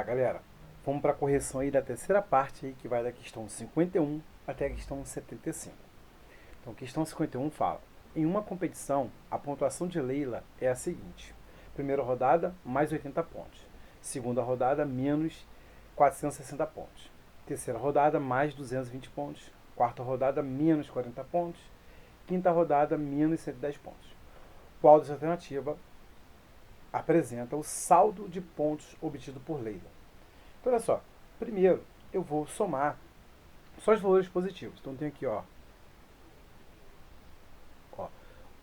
galera, vamos para a correção aí da terceira parte aí, que vai da questão 51 até a questão 75. Então, questão 51 fala: em uma competição, a pontuação de Leila é a seguinte: primeira rodada, mais 80 pontos. Segunda rodada, menos 460 pontos. Terceira rodada, mais 220 pontos. Quarta rodada, menos 40 pontos. Quinta rodada, menos 110 pontos. Qual das alternativas apresenta o saldo de pontos obtido por Leila? Então, olha só. Primeiro, eu vou somar só os valores positivos. Então, tem aqui, ó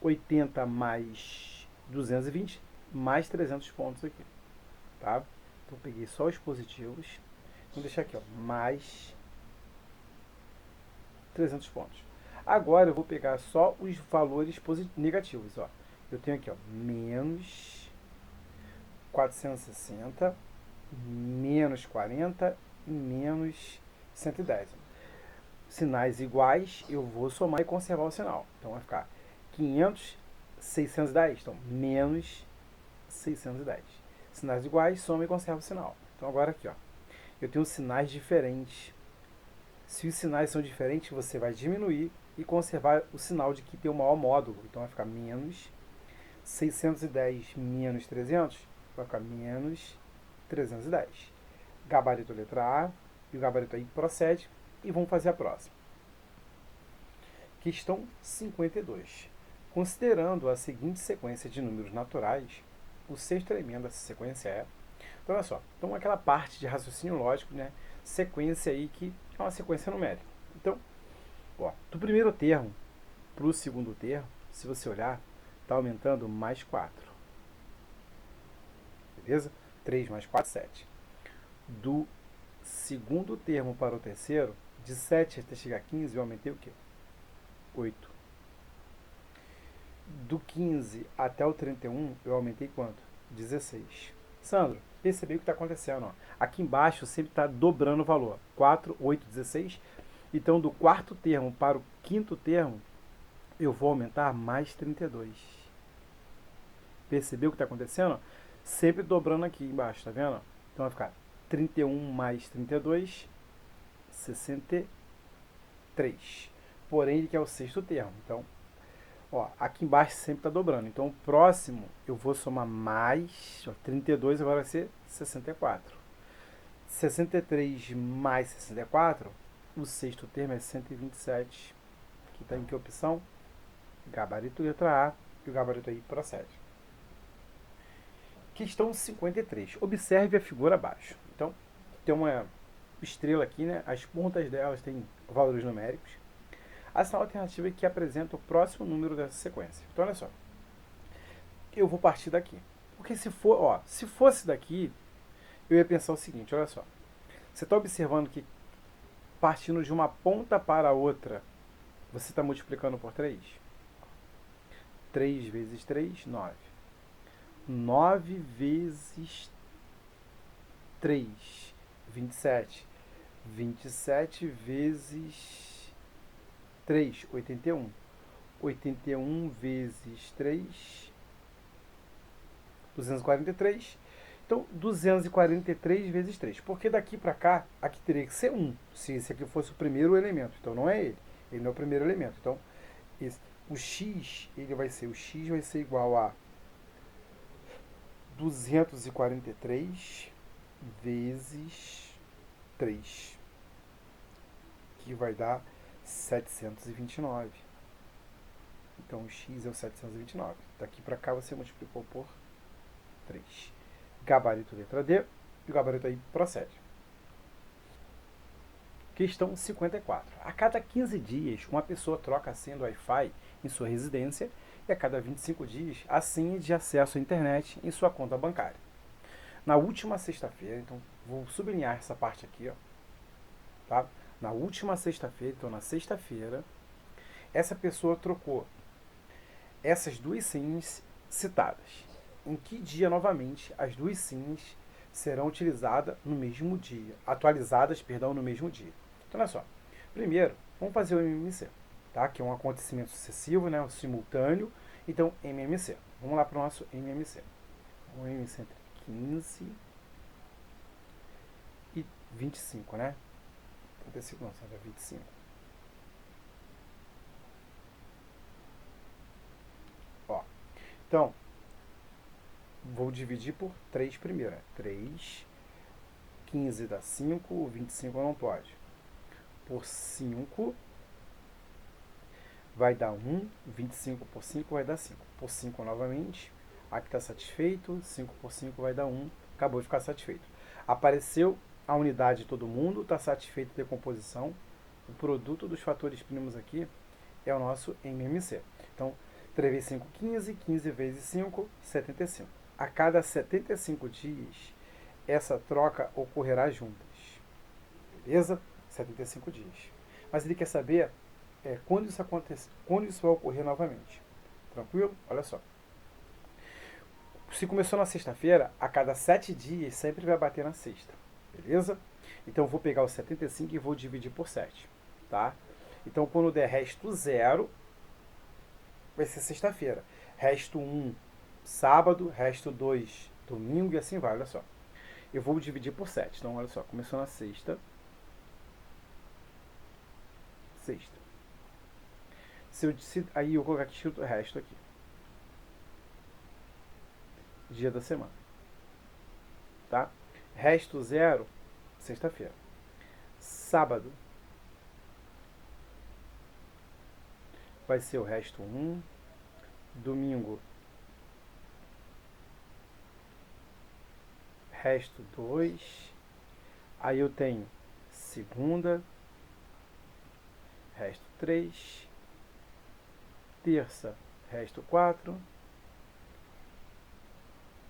80 mais 220 mais 300 pontos aqui, tá? Então, peguei só os positivos. Vou deixar aqui, ó, mais 300 pontos. Agora eu vou pegar só os valores negativos, ó. Eu tenho aqui, ó, menos 460, menos 40 e menos 110. Sinais iguais, eu vou somar e conservar o sinal. Então vai ficar 500, 610. Então, menos 610. Sinais iguais, soma e conserva o sinal. Então agora aqui, ó, eu tenho sinais diferentes. Se os sinais são diferentes, você vai diminuir e conservar o sinal de que tem o maior módulo. Então vai ficar menos 610 menos 300, vai ficar menos 310. Gabarito letra A, e o gabarito aí procede, e vamos fazer a próxima. Questão 52. Considerando a seguinte sequência de números naturais, o sexto elemento dessa sequência é... Então, olha só. Então, aquela parte de raciocínio lógico, né? Sequência aí que é uma sequência numérica. Então, ó, do primeiro termo para o segundo termo, se você olhar, está aumentando mais 4. Beleza? 3 mais 4, 7. Do segundo termo para o terceiro, de 7 até chegar a 15, eu aumentei o quê? 8. Do 15 até o 31, eu aumentei quanto? 16. Sandro, percebeu o que está acontecendo? Ó. Aqui embaixo sempre está dobrando o valor. 4, 8, 16. Então, do quarto termo para o quinto termo, eu vou aumentar mais 32. Percebeu o que está acontecendo? Sempre dobrando aqui embaixo, tá vendo? Então vai ficar 31 mais 32, 63. Porém, ele quer o sexto termo. Então, ó, aqui embaixo sempre está dobrando. Então, o próximo eu vou somar mais, ó, 32 agora vai ser 64. 63 mais 64, o sexto termo é 127. Aqui está em que opção? Gabarito letra A, e o gabarito aí procede. Questão 53. Observe a figura abaixo. Então, tem uma estrela aqui, né? As pontas delas têm valores numéricos. A sinal alternativa é que apresenta o próximo número dessa sequência. Então, olha só. Eu vou partir daqui. Porque se fosse daqui, eu ia pensar o seguinte, olha só. Você está observando que partindo de uma ponta para a outra, você está multiplicando por 3? 3 vezes 3, 9. 9 vezes 3, 27. 27 vezes 3, 81. 81 vezes 3, 243. Então, 243 vezes 3. Porque daqui para cá, aqui teria que ser 1. Se esse aqui fosse o primeiro elemento. Então, não é ele. Ele não é o primeiro elemento. Então, o x, o x vai ser igual a 243 vezes 3, que vai dar 729. Então, o x é o 729. Daqui para cá, você multiplicou por 3. Gabarito letra D, e o gabarito aí procede. Questão 54. A cada 15 dias, uma pessoa troca a senha do Wi-Fi em sua residência e a cada 25 dias, a senha de acesso à internet em sua conta bancária. Na última sexta-feira, então vou sublinhar essa parte aqui, ó, tá? Na última sexta-feira, então na sexta-feira, essa pessoa trocou essas duas senhas citadas. Em que dia, novamente, as duas senhas serão utilizadas no mesmo dia, atualizadas, no mesmo dia. Então, olha só. Primeiro, vamos fazer o MMC, tá? Que é um acontecimento sucessivo, né? Um simultâneo. Então, MMC. Vamos lá para o nosso MMC. O MMC entre 15 25, né? 35 não, Sandra, 25. Ó, então, vou dividir por 3 primeiro, né? 3, 15 dá 5, 25 não pode. Por 5 vai dar 1, 25 por 5 vai dar 5. Por 5 novamente, aqui está satisfeito, 5 por 5 vai dar 1, acabou de ficar satisfeito. Apareceu a unidade de todo mundo, está satisfeito a decomposição. O produto dos fatores primos aqui é o nosso MMC. Então, 3 vezes 5, 15, 15 vezes 5, 75. A cada 75 dias, essa troca ocorrerá juntas. Beleza? 75 dias. Mas ele quer saber quando isso acontece, quando isso vai ocorrer novamente. Tranquilo? Olha só. Se começou na sexta-feira, a cada 7 dias sempre vai bater na sexta. Beleza? Então eu vou pegar o 75 e vou dividir por 7. Tá? Então quando der resto 0, vai ser sexta-feira. Resto 1, sábado. Resto 2, domingo. E assim vai, olha só. Eu vou dividir por 7. Então olha só, começou na sexta. Aí eu vou colocar aqui escrito o resto aqui. Dia da semana. Tá? Resto 0, sexta-feira. Sábado vai ser o resto 1. Domingo, resto 2. Aí eu tenho segunda, resto 3. Terça, resto 4.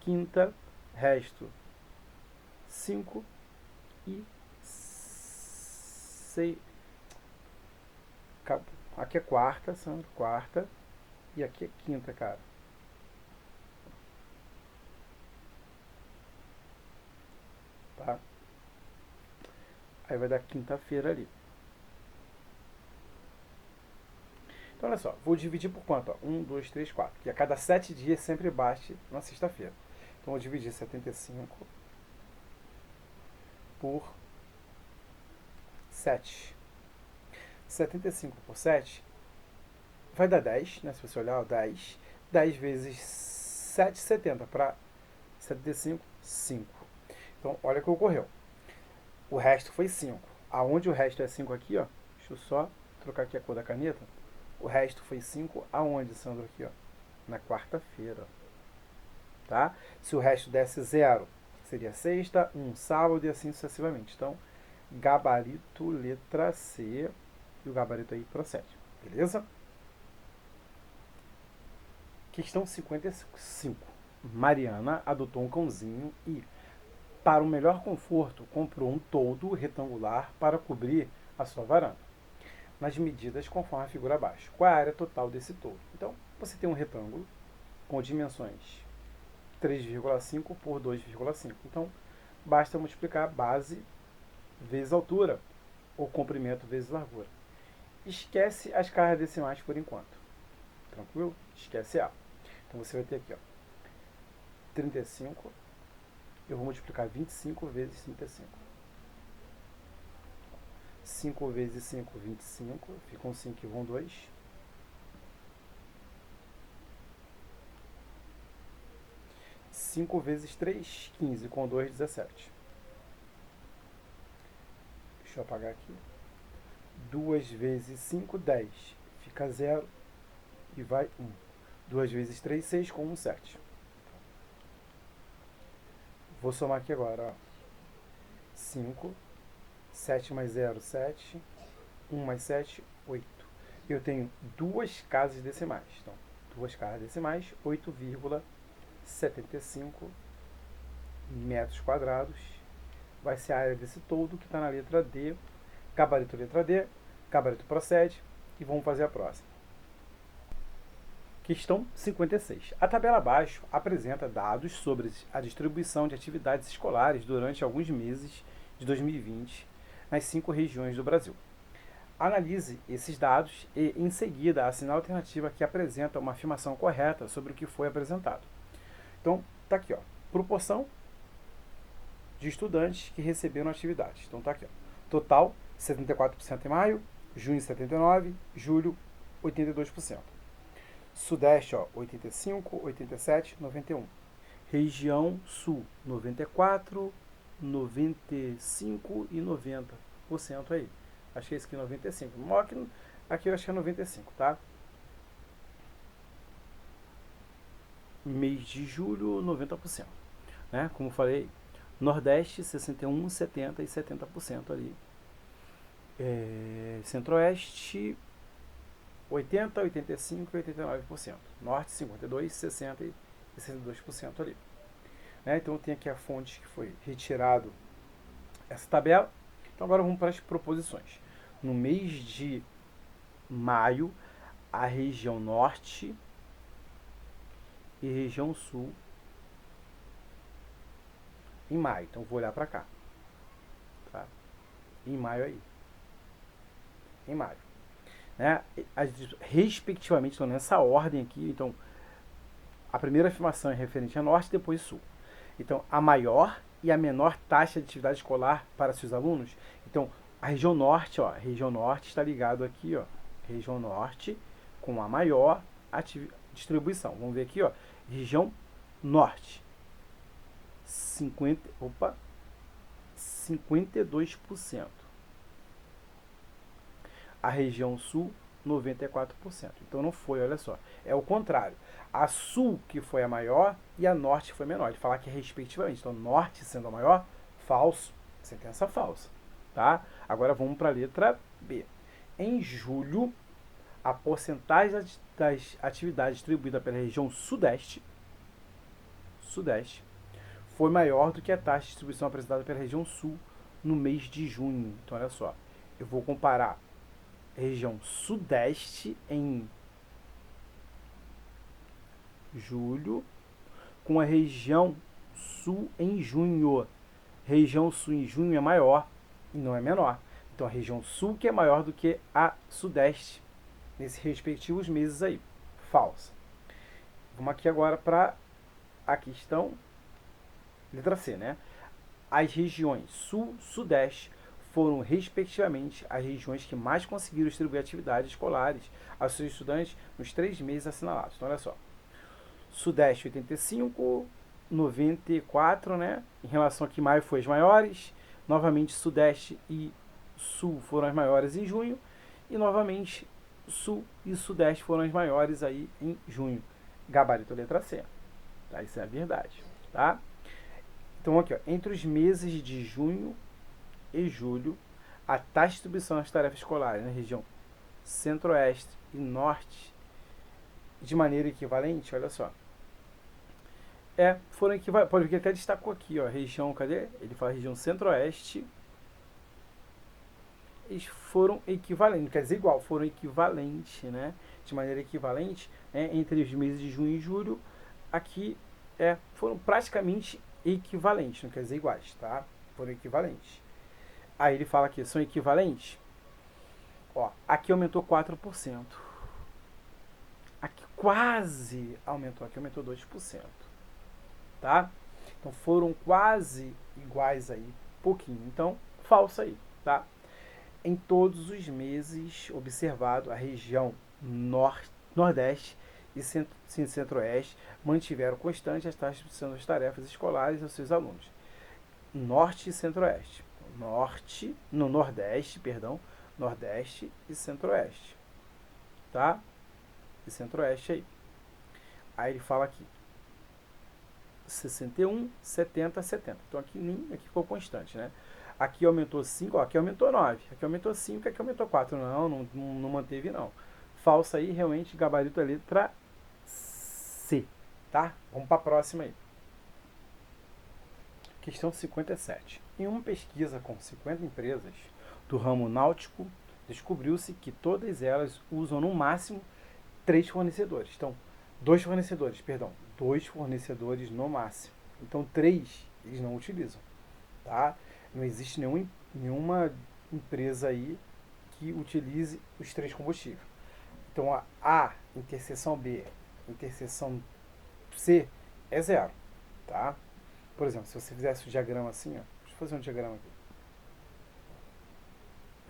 Quinta, resto 5. E 6. Aqui é quarta, Sandro, quarta. E aqui é quinta, cara. Tá? Aí vai dar quinta-feira ali. Então, olha só. Vou dividir por quanto? 1, 2, 3, 4. Que a cada 7 dias sempre bate na sexta-feira. Então, vou dividir 75 por 7. 75 por 7 vai dar 10, né? Se você olhar, ó, 10. 10 vezes 7, 70. Para 75, 5. Então, olha o que ocorreu. O resto foi 5. Aonde o resto é 5 aqui, ó. Deixa eu só trocar aqui a cor da caneta. O resto foi 5 aonde, Sandro? Aqui, ó. Na quarta-feira. Tá? Se o resto desse 0, seria sexta, 1 sábado e assim sucessivamente. Então, gabarito letra C. E o gabarito aí procede. Beleza? Questão 55. Mariana adotou um cãozinho e, para o melhor conforto, comprou um toldo retangular para cobrir a sua varanda, nas medidas conforme a figura abaixo. Qual é a área total desse toldo? Então, você tem um retângulo com dimensões 3,5 por 2,5. Então, basta multiplicar a base vezes altura, ou comprimento vezes largura. Esquece as casas decimais por enquanto. Tranquilo? Esquece A. Então, você vai ter aqui, ó, 35. Eu vou multiplicar 25 vezes 35. 5 vezes 5, 25. Ficam 5 e vão 2. 5 vezes 3, 15. Com 2, 17. Deixa eu apagar aqui. 2 vezes 5, 10. Fica 0 e vai 1. 2 vezes 3, 6. Com 1, 7. Vou somar aqui agora, ó. 5. 7 mais 0, 7. 1 mais 7, 8. Eu tenho duas casas decimais. Então, duas casas decimais, 8,75 metros quadrados. Vai ser a área desse toldo que está na letra D. Gabarito letra D. Gabarito procede. E vamos fazer a próxima. Questão 56. A tabela abaixo apresenta dados sobre a distribuição de atividades escolares durante alguns meses de 2020 nas 5 regiões do Brasil. Analise esses dados e, em seguida, assine a alternativa que apresenta uma afirmação correta sobre o que foi apresentado. Então, está aqui, ó, proporção de estudantes que receberam atividades. Então tá aqui, ó. Total, 74% em maio, junho 79%, julho 82%. Sudeste, ó, 85%, 87%, 91%. Região Sul, 94%, 95% e 90% aí. Acho que esse aqui é 95%. Aqui eu acho que é 95%, tá? Mês de julho, 90%. Né? Como falei, Nordeste, 61%, 70% e 70% ali. Centro-Oeste, 80%, 85% e 89%. Norte, 52%, 60% e 62% ali. Né? Então tem aqui a fonte que foi retirado essa tabela. Então agora vamos para as proposições. No mês de maio, a região Norte e região Sul em maio. Então vou olhar para cá. Tá? Em maio aí. Em maio. Né? Respectivamente, então nessa ordem aqui, então a primeira afirmação é referente a Norte, depois Sul. Então a maior e a menor taxa de atividade escolar para seus alunos. Então a região Norte, ó, região Norte está ligado aqui, ó, região Norte com a maior distribuição. Vamos ver aqui, ó, região Norte, 52%. A região Sul, 94%. Então não foi, olha só. É o contrário. A Sul que foi a maior e a Norte foi a menor. Ele fala que é respectivamente. Então Norte sendo a maior, falso. Sentença falsa. Tá? Agora vamos para a letra B. Em julho, a porcentagem das atividades distribuída pela região Sudeste foi maior do que a taxa de distribuição apresentada pela região Sul no mês de junho. Então olha só. Eu vou comparar região Sudeste em julho com a região Sul em junho. Região Sul em junho é maior e não é menor. Então a região Sul que é maior do que a Sudeste nesses respectivos meses aí. Falsa. Vamos aqui agora para a questão letra C, né? As regiões Sul, Sudeste foram, respectivamente, as regiões que mais conseguiram distribuir atividades escolares aos seus estudantes nos 3 meses assinalados. Então, olha só. Sudeste, 85%, 94%, né? Em relação a que maio foi as maiores. Novamente, Sudeste e Sul foram as maiores em junho. E, novamente, Sul e Sudeste foram as maiores aí em junho. Gabarito letra C. Tá? Isso é a verdade. Tá? Então, aqui, ó, entre os meses de junho e julho, a taxa de distribuição das tarefas escolares na região Centro-Oeste e Norte, de maneira equivalente, olha só, foram equivalentes. Pode ver que ele até destacou aqui, ó, região, cadê? Ele fala região Centro-Oeste, eles foram equivalentes, quer dizer igual, foram equivalentes, né? De maneira equivalente, entre os meses de junho e julho, aqui foram praticamente equivalentes, não quer dizer iguais, tá? Foram equivalentes. Aí ele fala que são equivalentes. Ó, aqui aumentou 4%. Aqui quase aumentou, aqui aumentou 2%. Tá? Então foram quase iguais aí, pouquinho. Então, falso aí, tá? Em todos os meses observado, a região Nordeste e Centro-Oeste mantiveram constante as taxas de distribuição das tarefas escolares aos seus alunos. Norte e Centro-Oeste. Nordeste e Centro-Oeste. Tá? E Centro-Oeste aí. Aí ele fala aqui 61, 70, 70. Então aqui ficou constante, né? Aqui aumentou 5, ó, aqui aumentou 9, aqui aumentou 5, aqui aumentou 4. Não manteve não. Falsa aí, realmente, gabarito é letra C, tá? Vamos para a próxima aí. Questão 57. Em uma pesquisa com 50 empresas do ramo náutico, descobriu-se que todas elas usam no máximo 3 fornecedores. Então, 2 fornecedores no máximo. Então, 3 eles não utilizam, tá? Não existe nenhuma empresa aí que utilize os 3 combustíveis. Então, a A, interseção B, interseção C é 0, tá? Por exemplo, se você fizesse o diagrama assim, ó, Deixa eu fazer um diagrama aqui.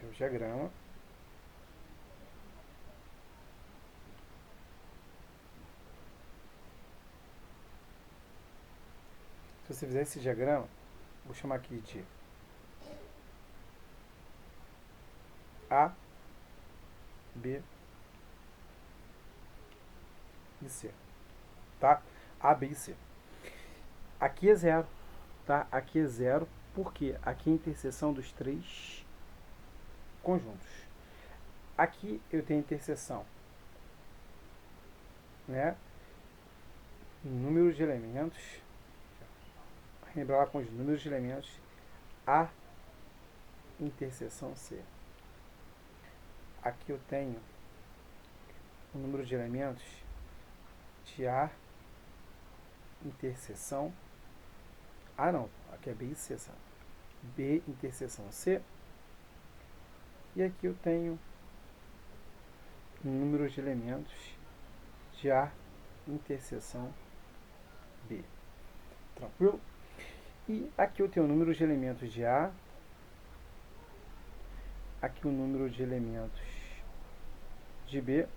O diagrama. Se você fizer esse diagrama, vou chamar aqui de A, B e C, tá? A, B e C. Aqui é zero, tá? Aqui é zero, porque aqui é a interseção dos três conjuntos. Aqui eu tenho a interseção, né? Número de elementos, lembrar lá com os números de elementos, A, interseção C. Aqui eu tenho o número de elementos de A, interseção A não, aqui é B e C, sabe? B, interseção C. E aqui eu tenho o número de elementos de A, interseção B. Tranquilo? E aqui eu tenho o número de elementos de A, aqui o número de elementos de B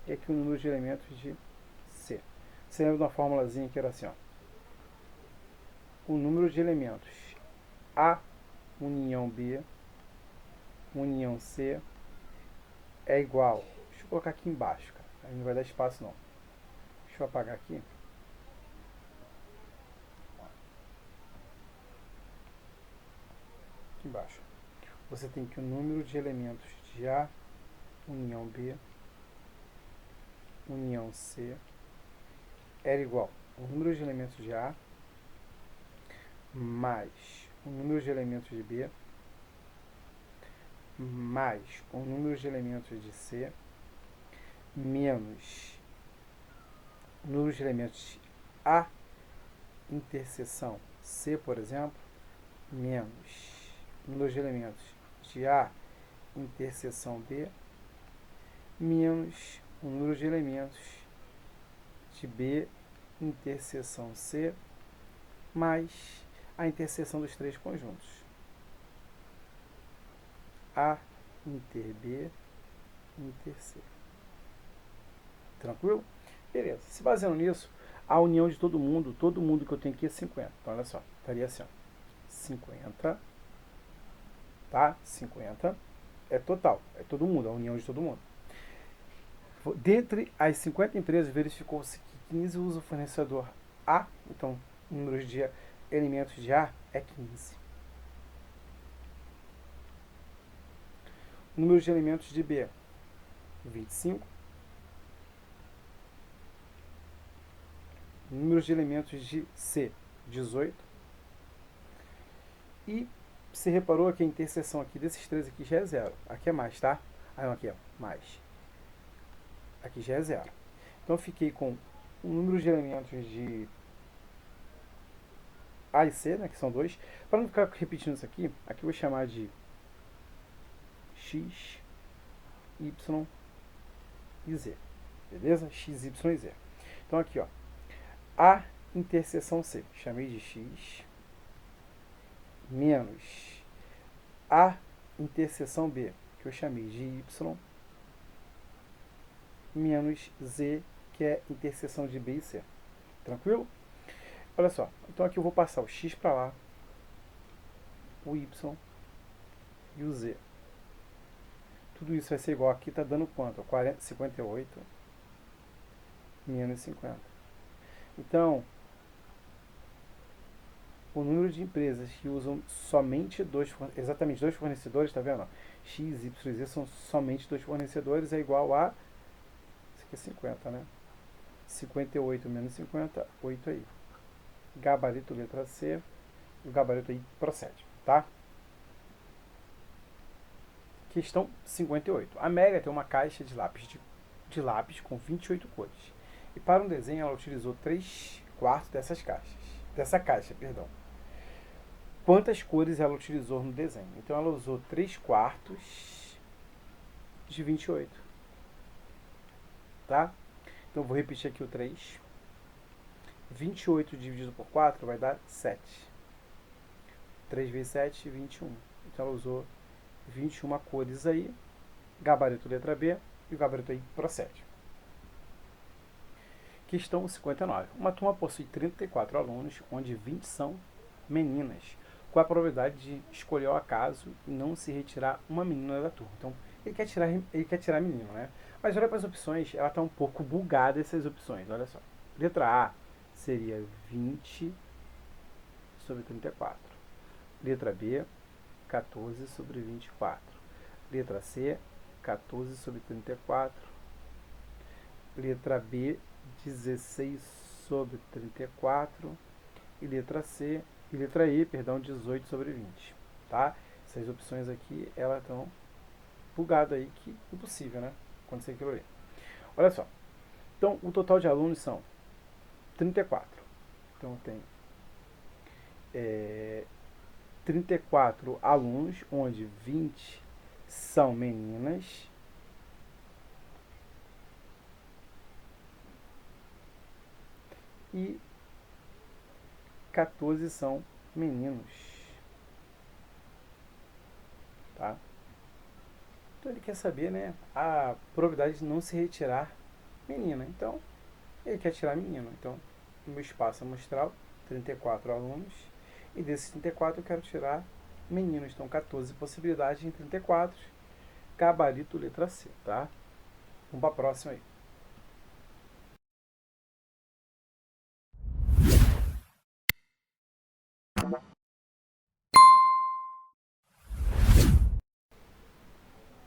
e aqui o número de elementos de C. Você lembra de uma formulazinha que era assim, ó. O número de elementos A união B união C é igual. Deixa eu colocar aqui embaixo, cara. Aí não vai dar espaço não. Deixa eu apagar aqui. Aqui embaixo. Você tem que o número de elementos de A união B união C era igual ao número de elementos de A mais o número de elementos de B mais o número de elementos de C menos o número de elementos de A interseção C, por exemplo, menos o número de elementos de A interseção B menos o número de elementos de B interseção C mais a interseção dos três conjuntos. A inter B inter C. Tranquilo? Beleza. Se baseando nisso, a união de todo mundo que eu tenho aqui é 50. Então, olha só, estaria assim, ó. 50, tá? 50 é total, é todo mundo, a união de todo mundo. Dentre as 50 empresas, verificou-se que 15 usam o fornecedor A, então o número de elementos de A é 15. O número de elementos de B, 25. O número de elementos de C, 18. E você reparou que a interseção aqui desses três aqui já é zero. Aqui é mais, tá? Ah, não, aqui é mais. Aqui já é zero. Então eu fiquei com o número de elementos de A e C, né, que são 2. Para não ficar repetindo isso aqui eu vou chamar de X, Y e Z. Beleza? X, Y e Z. Então aqui, ó. A interseção C, chamei de X, menos A interseção B, que eu chamei de Y, menos Z, que é interseção de B e C. Tranquilo? Olha só, então aqui eu vou passar o X para lá, o Y e o Z. Tudo isso vai ser igual aqui, está dando quanto? 58 menos 50. Então, o número de empresas que usam somente exatamente dois fornecedores, tá vendo? X, Y e Z são somente dois fornecedores, é igual a, isso aqui é 50, né? 58 menos 50, 8 aí. Gabarito letra C, o gabarito aí procede, tá? Questão 58. A Amélia tem uma caixa de lápis com 28 cores. E para um desenho ela utilizou 3/4 dessa caixa, perdão. Quantas cores ela utilizou no desenho? Então ela usou 3/4 de 28. Tá? Então eu vou repetir aqui o 3. 28 dividido por 4 vai dar 7. 3 vezes 7, 21. Então ela usou 21 cores aí, gabarito letra B, e o gabarito aí procede. Questão 59. Uma turma possui 34 alunos, onde 20 são meninas. Qual a probabilidade de escolher ao acaso e não se retirar uma menina da turma? Então, ele quer tirar menino, né? Mas olha para as opções, ela está um pouco bugada essas opções, olha só. Letra A seria 20 sobre 34. Letra B, 14 sobre 24. Letra C, 14 sobre 34. Letra B, 16 sobre 34. E letra C, e letra E, perdão, 18 sobre 20. Tá? Essas opções aqui, elas estão bugadas aí, que impossível, né? Acontecer aquilo ali. Olha só. Então, o total de alunos são 34. Então, tem 34 alunos, onde 20 são meninas e 14 são meninos. Tá? Então ele quer saber, né, a probabilidade de não se retirar menina. Então, ele quer tirar menino. Então, no meu espaço amostral, 34 alunos. E desses 34 eu quero tirar meninos. Então, 14 possibilidades em 34. Gabarito letra C, tá? Vamos para a próxima aí.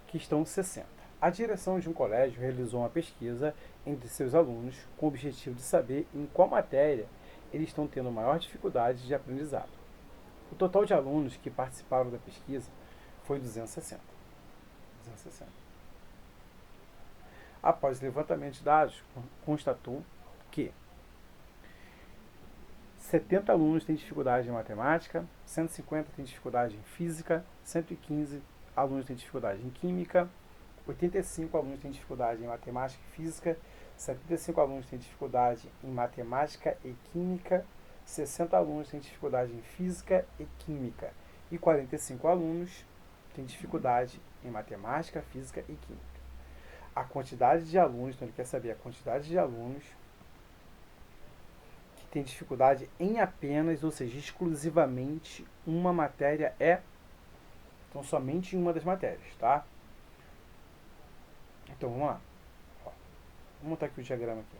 Questão 60. A direção de um colégio realizou uma pesquisa entre seus alunos com o objetivo de saber em qual matéria eles estão tendo maior dificuldade de aprendizado. O total de alunos que participaram da pesquisa foi 260. 260. Após o levantamento de dados, constatou que 70 alunos têm dificuldade em matemática, 150 têm dificuldade em física, 115 alunos têm dificuldade em química, 85 alunos têm dificuldade em matemática e física, 75 alunos têm dificuldade em matemática e química, 60 alunos têm dificuldade em física e química e 45 alunos têm dificuldade em matemática, física e química. A quantidade de alunos, então ele quer saber a quantidade de alunos que tem dificuldade em apenas, ou seja, exclusivamente uma matéria então somente em uma das matérias, tá? Então vamos lá. Vamos montar aqui o diagrama aqui.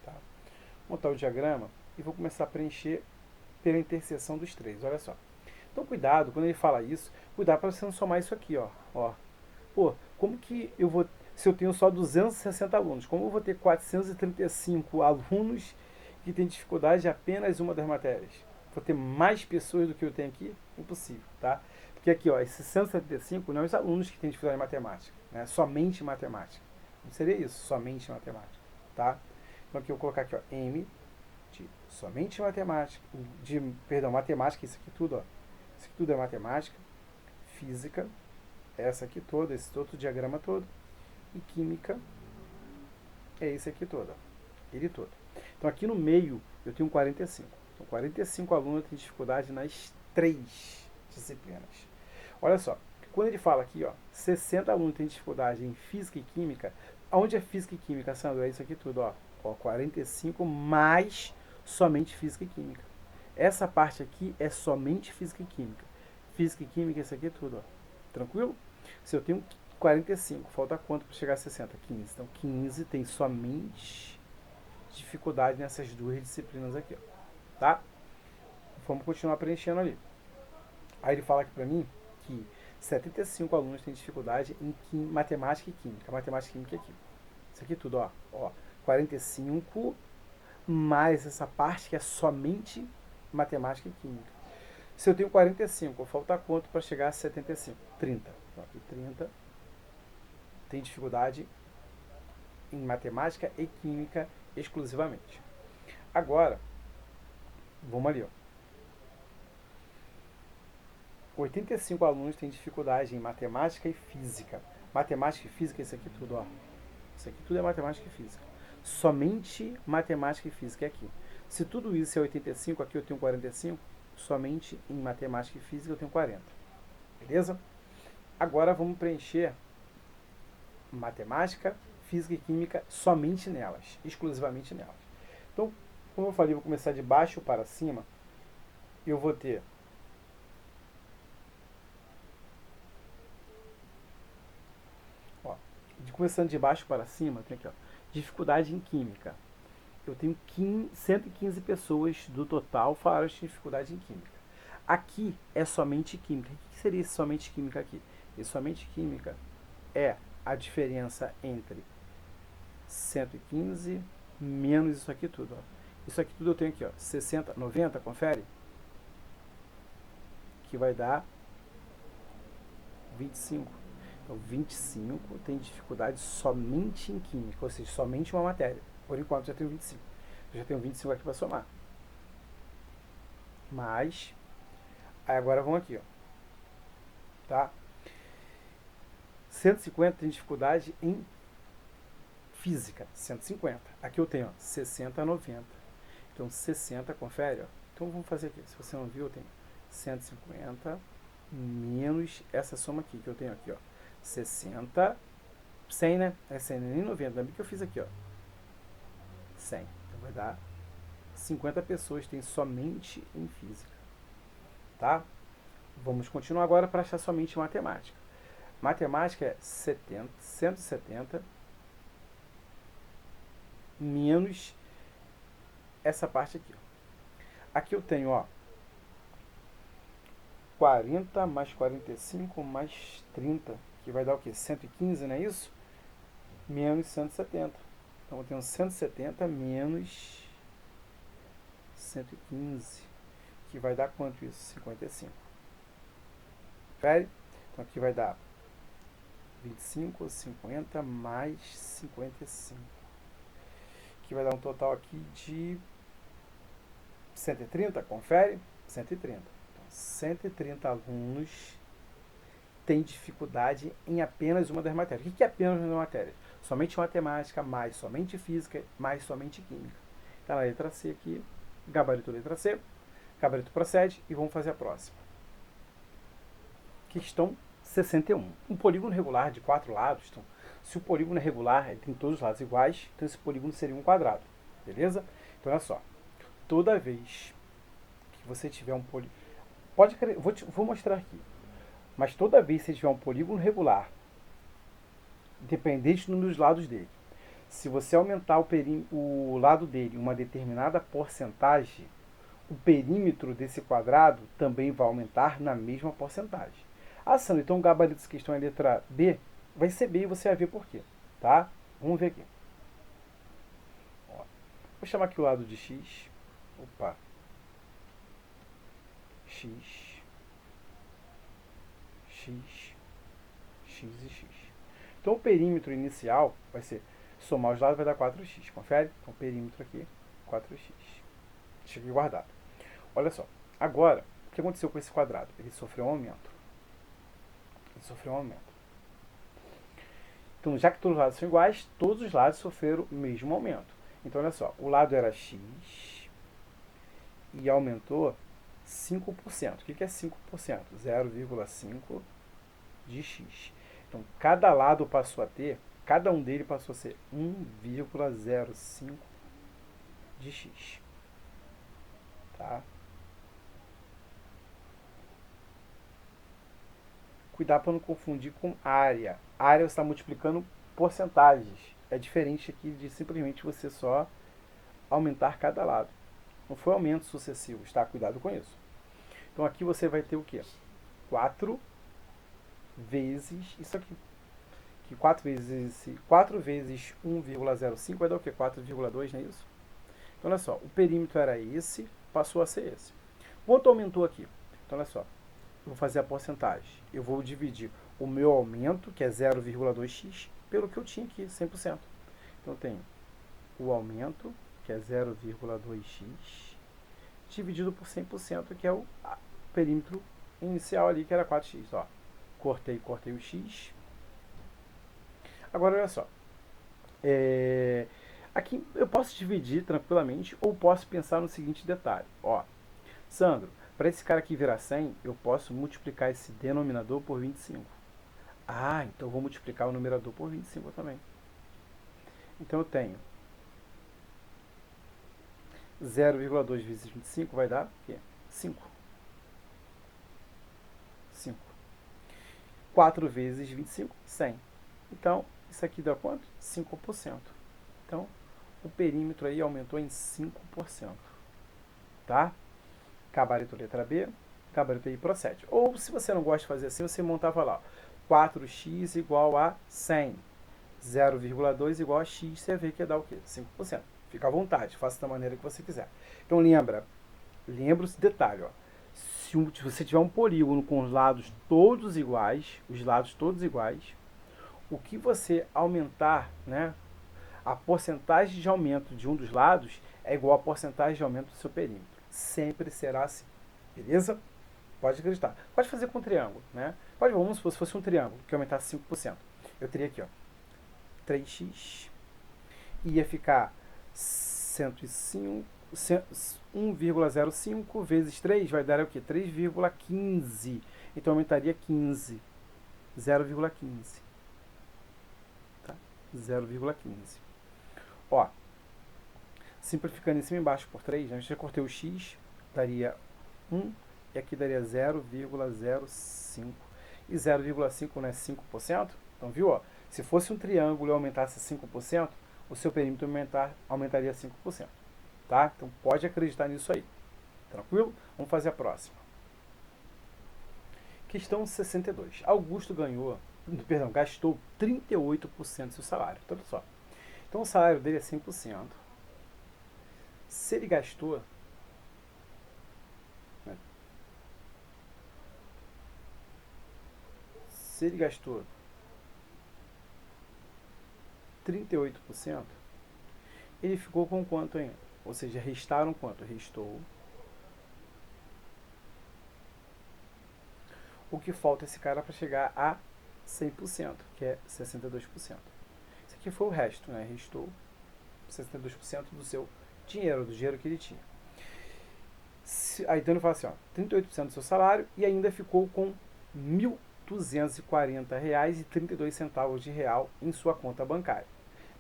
Tá? Vou montar o diagrama e vou começar a preencher pela interseção dos três. Olha só. Então cuidado, quando ele fala isso, cuidado para você não somar isso aqui, ó. Pô, como que eu vou, se eu tenho só 260 alunos, como eu vou ter 435 alunos que têm dificuldade em apenas uma das matérias? Vou ter mais pessoas do que eu tenho aqui? Impossível, tá? Porque aqui, ó, esses 175 não é os alunos que têm dificuldade em matemática, né? Somente matemática. Não seria isso, somente matemática, tá? Então aqui eu vou colocar aqui, ó, M de somente matemática, matemática, isso aqui tudo, ó. Isso aqui tudo é matemática, física, essa aqui toda, esse outro diagrama todo, e química é esse aqui todo, ó, ele todo. Então aqui no meio eu tenho 45. Então 45 alunos têm dificuldade nas 3 disciplinas. Olha só, quando ele fala aqui, ó, 60 alunos têm dificuldade em física e química, onde é física e química, Sandro? É isso aqui tudo, ó. 45 mais somente física e química. Essa parte aqui é somente física e química. Física e química, isso aqui é tudo, ó. Tranquilo? Se eu tenho 45, falta quanto para chegar a 60? 15. Então 15 tem somente dificuldade nessas duas disciplinas aqui, ó. Tá? Vamos continuar preenchendo ali. Aí ele fala aqui para mim que 75 alunos têm dificuldade em matemática e química. Matemática e química aqui. Isso aqui tudo, ó. 45 mais essa parte que é somente matemática e química. Se eu tenho 45, falta quanto para chegar a 75? 30. Então aqui 30 tem dificuldade em matemática e química exclusivamente. Agora, vamos ali, ó. 85 alunos têm dificuldade em matemática e física. Matemática e física, isso aqui tudo, ó. Isso aqui tudo é matemática e física. Somente matemática e física é aqui. Se tudo isso é 85, aqui eu tenho 45, somente em matemática e física eu tenho 40. Beleza? Agora vamos preencher matemática, física e química somente nelas, exclusivamente nelas. Então, como eu falei, vou começar de baixo para cima. Eu vou ter começando de baixo para cima, tem aqui, ó, dificuldade em química. Eu tenho 115 pessoas do total falaram de dificuldade em química. Aqui é somente química. O que seria somente química aqui? E somente química é a diferença entre 115 menos isso aqui tudo. Ó. Isso aqui tudo eu tenho aqui, ó, 60, 90, confere? Que vai dar 25. Então, 25 tem dificuldade somente em química, ou seja, somente uma matéria. Por enquanto, já tenho 25. Eu já tenho 25 aqui para somar. Mas, aí agora vamos aqui, ó. Tá? 150 tem dificuldade em física, 150. Aqui eu tenho, ó, 60 a 90. Então, 60, confere, ó. Então, vamos fazer aqui. Se você não viu, eu tenho 150 menos essa soma aqui, que eu tenho aqui, ó. 60, 100, né? É 100, nem 90. Lembra que eu fiz aqui, ó. 100. Então vai dar 50 pessoas tem somente em física. Tá? Vamos continuar agora para achar somente matemática. Matemática é 170 menos essa parte aqui. Ó. Aqui eu tenho, ó, 40 mais 45 mais 30, que vai dar o quê? 115, não é isso? Menos 170. Então eu tenho 170 menos 115, que vai dar quanto isso? 55. Confere? Então aqui vai dar 25, 50 mais 55, que vai dar um total aqui de 130, confere? 130. Então, 130 alunos têm dificuldade em apenas uma das matérias. O que é apenas uma matéria? Somente matemática, mais somente física, mais somente química. Está na letra C aqui, gabarito letra C, gabarito procede e vamos fazer a próxima. Questão 61. Um polígono regular de 4 lados, então, se o polígono é regular, ele tem todos os lados iguais, então esse polígono seria um quadrado, beleza? Então olha só, toda vez que você tiver um polígono, vou mostrar aqui, mas toda vez que você tiver um polígono regular, independente do número dos lados dele, se você aumentar o lado dele uma determinada porcentagem, o perímetro desse quadrado também vai aumentar na mesma porcentagem. Ah, Sandro, então o gabarito dessa questão é a letra B, vai ser B e você vai ver por quê, tá? Vamos ver aqui. Ó, vou chamar aqui o lado de X. Opa. X. X. X e X. Então o perímetro inicial vai ser, somar os lados vai dar 4x, confere? Então o perímetro aqui, 4x. Deixa aqui guardado. Olha só, agora, o que aconteceu com esse quadrado? Ele sofreu um aumento. Então, já que todos os lados são iguais, todos os lados sofreram o mesmo aumento. Então, olha só, o lado era x e aumentou 5%. O que é 5%? 0,5 de x. Então, cada lado passou a ter, cada um dele passou a ser 1,05 de x. Tá? Cuidar para não confundir com área. Área você está multiplicando porcentagens. É diferente aqui de simplesmente você só aumentar cada lado. Não foi aumentos sucessivos, tá? Cuidado com isso. Então aqui você vai ter o quê? 4 vezes isso aqui. Que 4 vezes 1,05 vai dar o quê? 4,2, não é isso? Então olha só, o perímetro era esse, passou a ser esse. Quanto aumentou aqui? Então olha só, eu vou fazer a porcentagem. Eu vou dividir o meu aumento, que é 0,2x, pelo que eu tinha aqui, 100%. Então eu tenho o aumento, que é 0,2x, dividido por 100%, que é o perímetro inicial ali, que era 4x. Ó. Cortei o x, Agora, olha só. Aqui eu posso dividir tranquilamente ou posso pensar no seguinte detalhe. Ó, Sandro, para esse cara aqui virar 100, eu posso multiplicar esse denominador por 25. Ah, então eu vou multiplicar o numerador por 25 também. Então eu tenho 0,2 vezes 25 vai dar o quê? 5. 5. 4 vezes 25, 100. Então, isso aqui dá quanto? 5%. Então, o perímetro aí aumentou em 5%. Tá? Gabarito letra B, gabarito aí procede. Ou, se você não gosta de fazer assim, você montava lá. 4x igual a 100. 0,2 igual a x, você vê que ia dar o quê? 5%. Fica à vontade, faça da maneira que você quiser. Então, lembra esse detalhe, ó. Se você tiver um polígono com os lados todos iguais, o que você aumentar, né, a porcentagem de aumento de um dos lados é igual à porcentagem de aumento do seu perímetro. Sempre será assim. Beleza? Pode acreditar. Pode fazer com um triângulo, né? Vamos supor, se fosse um triângulo que aumentasse 5%. Eu teria aqui, ó, 3x, ia ficar 105, 1,05 vezes 3 vai dar o quê? 3,15. Então aumentaria 15. 0,15. Tá? 0,15. Ó, simplificando em cima e embaixo por 3, né? Eu já cortei o x, daria 1, e aqui daria 0,05. E 0,5 não é 5%? Então, viu? Ó, se fosse um triângulo e aumentasse 5%, o seu perímetro aumentaria 5%. Tá? Então, pode acreditar nisso aí. Tranquilo? Vamos fazer a próxima. Questão 62. Augusto gastou 38% do seu salário. Então, olha só. Então, o salário dele é 100%. Se ele gastou... Né? Se ele gastou 38%, ele ficou com quanto ainda? Ou seja, restaram quanto? Restou o que falta esse cara para chegar a 100%, que é 62%. Isso aqui foi o resto, né? Restou 62% do seu dinheiro, do dinheiro que ele tinha. Aí então ele fala assim, ó, 38% do seu salário e ainda ficou com R$ 1.240,32 de real em sua conta bancária.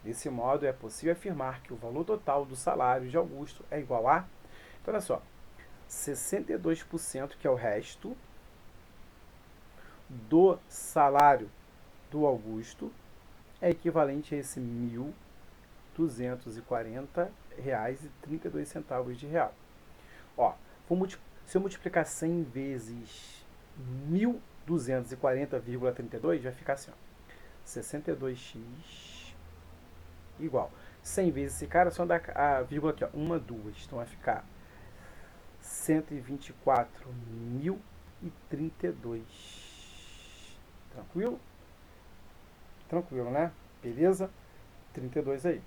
Desse modo, é possível afirmar que o valor total do salário de Augusto é igual a... Então, olha só, 62%, que é o resto do salário do Augusto, é equivalente a esse R$ 1.240,32 de real. Ó, se eu multiplicar 100 vezes 1.240,32, vai ficar assim, ó, 62x igual. 100 vezes esse cara, só dá a vírgula aqui, ó, 1, 2. Então vai ficar 124.032. Tranquilo? Tranquilo, né? Beleza? 32 aí.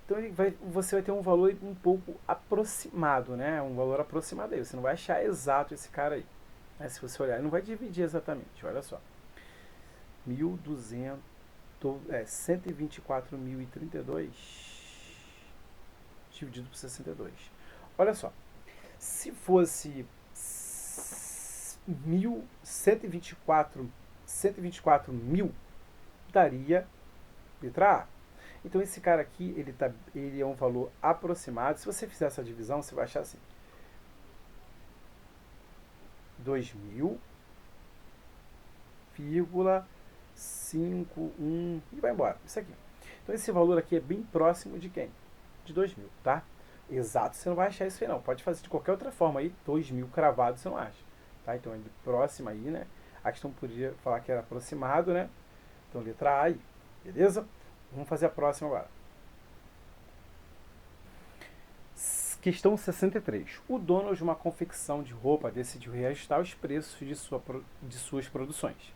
Então você vai ter um valor um pouco aproximado, né? Um valor aproximado aí. Você não vai achar exato esse cara aí. Né? Se você olhar, ele não vai dividir exatamente. Olha só. 124.032 dividido por 62. Olha só. Se fosse 124 mil, daria letra A. Então esse cara aqui, ele é um valor aproximado. Se você fizer essa divisão, você vai achar assim. 2.000,51 e vai embora. Isso aqui. Então esse valor aqui é bem próximo de quem? De 2.000, tá? Exato, você não vai achar isso aí não. Pode fazer de qualquer outra forma aí. 2.000 cravado você não acha. Tá? Então é próximo aí, né? A questão podia falar que era aproximado, né? Então letra A aí. Beleza? Vamos fazer a próxima agora. Questão 63. O dono de uma confecção de roupa decidiu reajustar os preços de suas produções.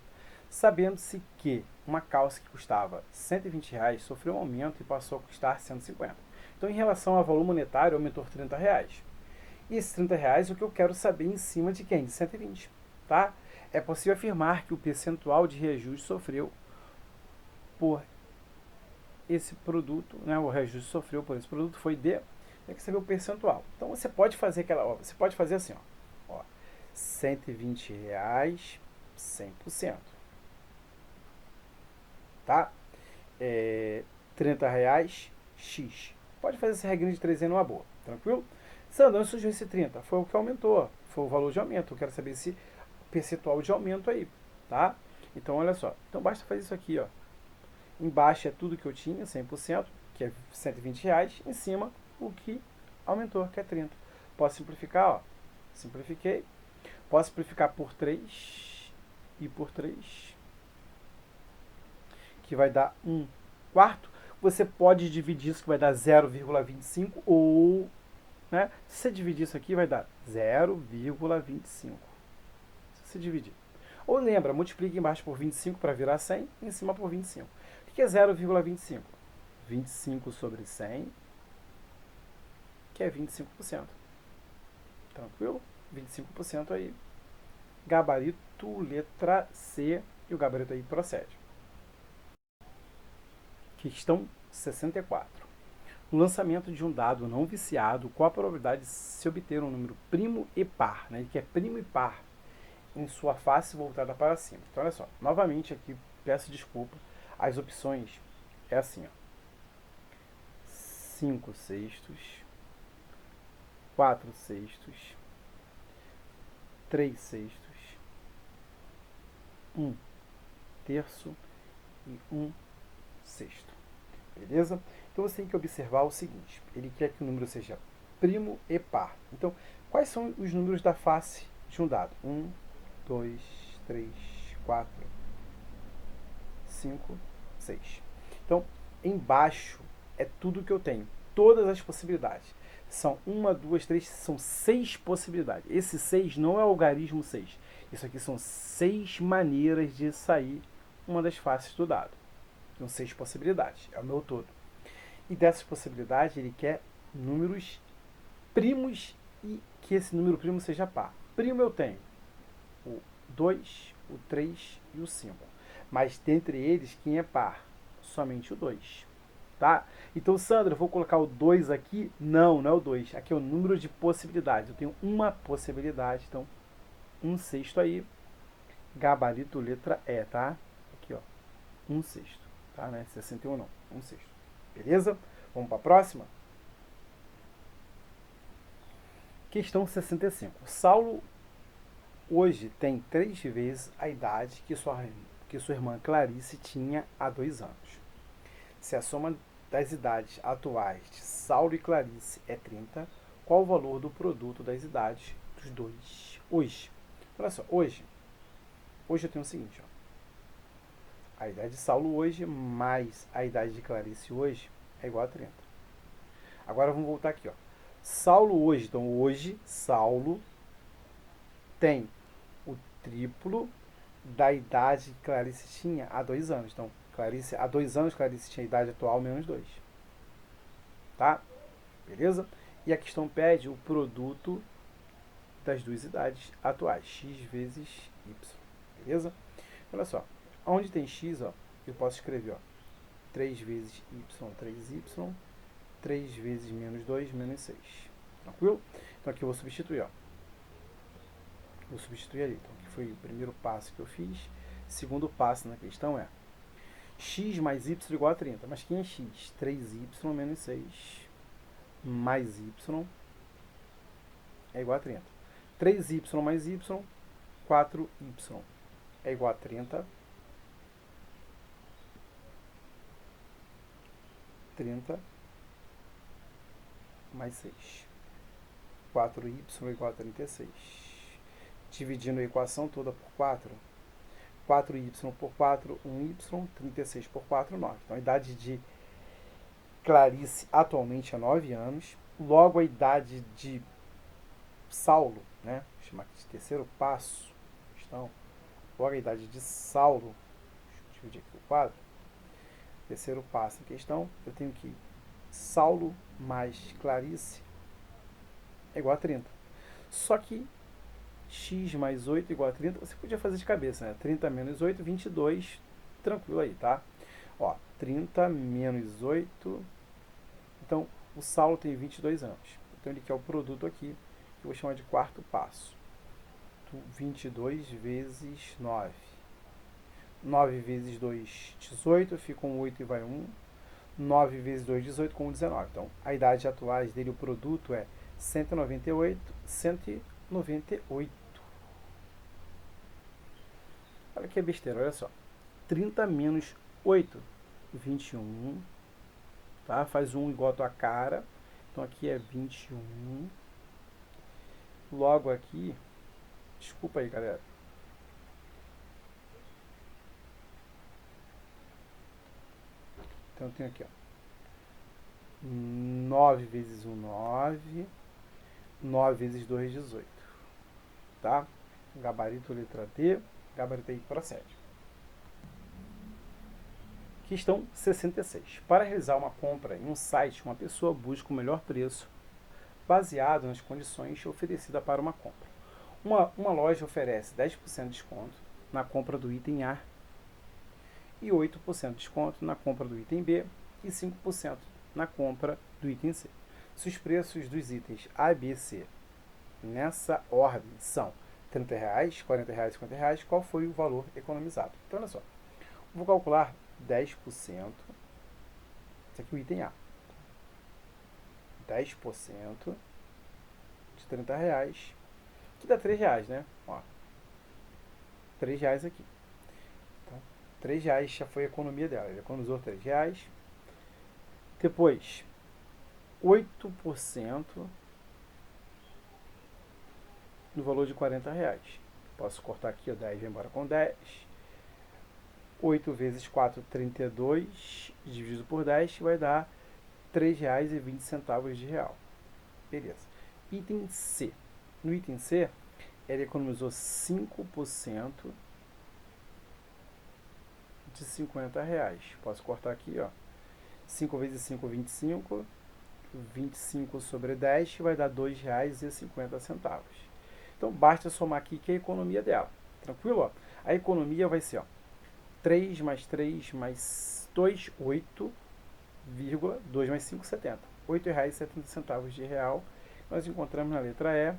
Sabendo-se que uma calça que custava R$ 120 sofreu um aumento e passou a custar R$ 150. Então, em relação ao valor monetário, aumentou R$ 30. E esses R$ 30 é o que eu quero saber em cima de quem? De 120. tá? É possível afirmar que o percentual de reajuste sofreu por esse produto, né? O reajuste sofreu por esse produto foi de... Tem que saber o percentual. Então você pode fazer aquela... Ó, você pode fazer assim, ó. R$ 120, 100%. Tá? R$ 30, X. Pode fazer essa regrinha de 3 numa boa. Tranquilo? Sandra, onde surgiu esse 30? Foi o que aumentou. Foi o valor de aumento. Eu quero saber esse percentual de aumento aí. Tá? Então, olha só. Então, basta fazer isso aqui, ó. Embaixo é tudo que eu tinha, 100%, que é R$ 120. Em cima, o que aumentou, que é 30. Posso simplificar, ó. Simplifiquei. Posso simplificar por 3 e por 3, que vai dar 1/4. Você pode dividir isso, que vai dar 0,25, ou, né, se você dividir isso aqui, vai dar 0,25. Se você dividir. Ou lembra, multiplica embaixo por 25 para virar 100, e em cima por 25. O que é 0,25? 25 sobre 100, que é 25%. Tranquilo? 25% aí. Gabarito, letra C, e o gabarito aí procede. Questão 64. No lançamento de um dado não viciado, qual a probabilidade de se obter um número primo e par, né, que é primo e par, em sua face voltada para cima? Então, olha só. Novamente aqui, peço desculpa. As opções é assim, ó. 5/6, 4/6, 3/6, 1/3 e 1/6. Beleza? Então você tem que observar o seguinte: ele quer que o número seja primo e par. Então, quais são os números da face de um dado? 1, 2, 3, 4, 5, 6. Então, embaixo é tudo que eu tenho. Todas as possibilidades. São 1, 2, 3, são 6 possibilidades. Esse 6 não é o algarismo 6. Isso aqui são 6 maneiras de sair uma das faces do dado. São 6 possibilidades. É o meu todo. E dessas possibilidades, ele quer números primos e que esse número primo seja par. Primo eu tenho o 2, o 3 e o 5. Mas dentre eles, quem é par? Somente o 2. Tá? Então, Sandra, eu vou colocar o 2 aqui? Não, não é o 2. Aqui é o número de possibilidades. Eu tenho uma possibilidade, então 1/6 aí. Gabarito, letra E, tá? Aqui, ó. 1/6. Tá, né? 61 não. 1/6. Beleza? Vamos para a próxima? Questão 65. Saulo hoje tem 3 vezes a idade que sua irmã Clarice tinha há 2 anos. Se a soma das idades atuais de Saulo e Clarice é 30, qual o valor do produto das idades dos dois hoje? Olha só, hoje eu tenho o seguinte, ó. A idade de Saulo hoje mais a idade de Clarice hoje é igual a 30. Agora vamos voltar aqui, ó. Saulo hoje, então hoje Saulo tem o triplo da idade que Clarice tinha há 2 anos. Então, Clarice, há 2 anos Clarice tinha a idade atual menos 2. Tá? Beleza? E a questão pede o produto das duas idades atuais, x vezes y. Beleza? Olha só. Onde tem x, ó, eu posso escrever, ó, 3 vezes y, 3y, 3 vezes menos 2, menos 6. Tranquilo? Então aqui eu vou substituir, ó. Vou substituir ali. Então, aqui foi o primeiro passo que eu fiz. Segundo passo na questão é x mais y igual a 30. Mas quem é x? 3y menos 6 mais y é igual a 30. 3y mais y, 4y é igual a 30. 30 mais 6. 4y é igual a 36. Dividindo a equação toda por 4. 4y por 4, 1y, 36 por 4, 9. Então a idade de Clarice atualmente é 9 anos. Logo a idade de Saulo, né? Vou chamar aqui de terceiro passo. Então, logo a idade de Saulo, deixa eu dividir aqui o quadro. Terceiro passo em questão, eu tenho que Saulo mais Clarice é igual a 30. Só que x mais 8 igual a 30. Você podia fazer de cabeça, né? 30 menos 8, 22. Tranquilo aí, tá? Ó, 30 menos 8. Então, o Saulo tem 22 anos. Então, ele quer o produto aqui, que eu vou chamar de quarto passo. 22 vezes 9. 9 vezes 2, 18. Fica um 8 e vai 1. 9 vezes 2, 18, com 19. Então, a idade atuais dele, o produto é 198, 198. Olha que besteira, olha só. 30 menos 8, 21. Tá? Faz 1 igual a tua cara. Então, aqui é 21. Logo aqui, desculpa aí, galera. Então, eu tenho aqui, ó. 9 vezes 1, 9. 9 vezes 2, 18. Tá? Gabarito, letra D. Gabarito aí, procede. Questão 66. Para realizar uma compra em um site, uma pessoa busca o melhor preço baseado nas condições oferecidas para uma compra. Uma loja oferece 10% de desconto na compra do item A e 8% de desconto na compra do item B e 5% na compra do item C. Se os preços dos itens A, B e C nessa ordem são R$30, R$40, R$50, qual foi o valor economizado? Então, olha só. Vou calcular 10%. Esse aqui é o item A. 10% de R$30, que dá R$3, né? Ó, R$3 aqui. Então, R$3 já foi a economia dela. Ele economizou R$3. Depois, 8% no valor de R$40. Posso cortar aqui, ó, 10 vai embora com 10. 8 vezes 4, 32, dividido por 10, vai dar R$3,20 de real. Beleza. Item C. No item C, ele economizou 5% de R$50. Posso cortar aqui, ó. 5 vezes 5, 25. 25 sobre 10 vai dar R$2,50. Então, basta somar aqui que é a economia dela. Tranquilo? Ó? A economia vai ser, ó, 3 mais 3 mais 2, 8, 2 mais 5, 70. R$8,70 de real. Nós encontramos na letra E.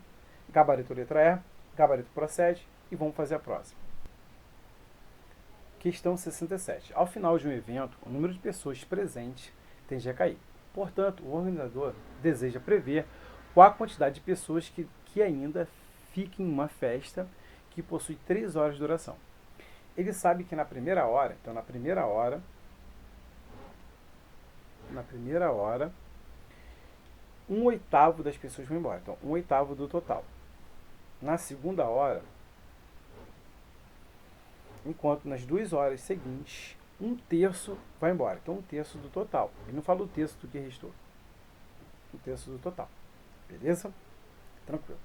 Gabarito, letra E. Gabarito, procede. E vamos fazer a próxima. Questão 67. Ao final de um evento, o número de pessoas presentes tende a cair. Portanto, o organizador deseja prever qual a quantidade de pessoas que ainda fiquem em uma festa que possui 3 horas de duração. Ele sabe que na primeira hora, então na primeira hora, 1/8 das pessoas vão embora. Então, 1/8 do total. Na segunda hora, enquanto nas 2 horas seguintes, 1/3 vai embora. Então, 1/3 do total. Ele não fala o terço do que restou. 1/3 do total. Beleza? Tranquilo.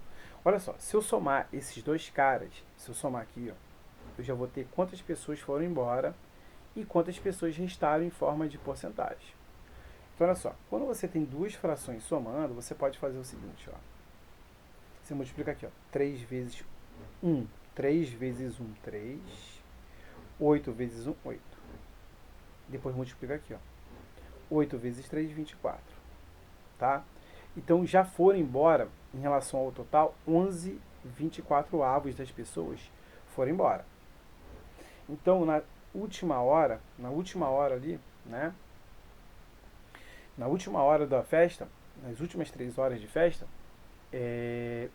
Olha só, se eu somar esses dois caras, se eu somar aqui, ó, eu já vou ter quantas pessoas foram embora e quantas pessoas restaram em forma de porcentagem. Então, olha só, quando você tem duas frações somando, você pode fazer o seguinte, ó. Você multiplica aqui, ó, 3 vezes 1. 3 vezes 1, 3. 8 vezes 1, 8. Depois multiplica aqui, ó. 8 vezes 3, 24. Tá? Então, já foram embora, em relação ao total, 11/24 das pessoas foram embora. Então, na última hora ali, né? Na última hora da festa, nas últimas 3 horas de festa,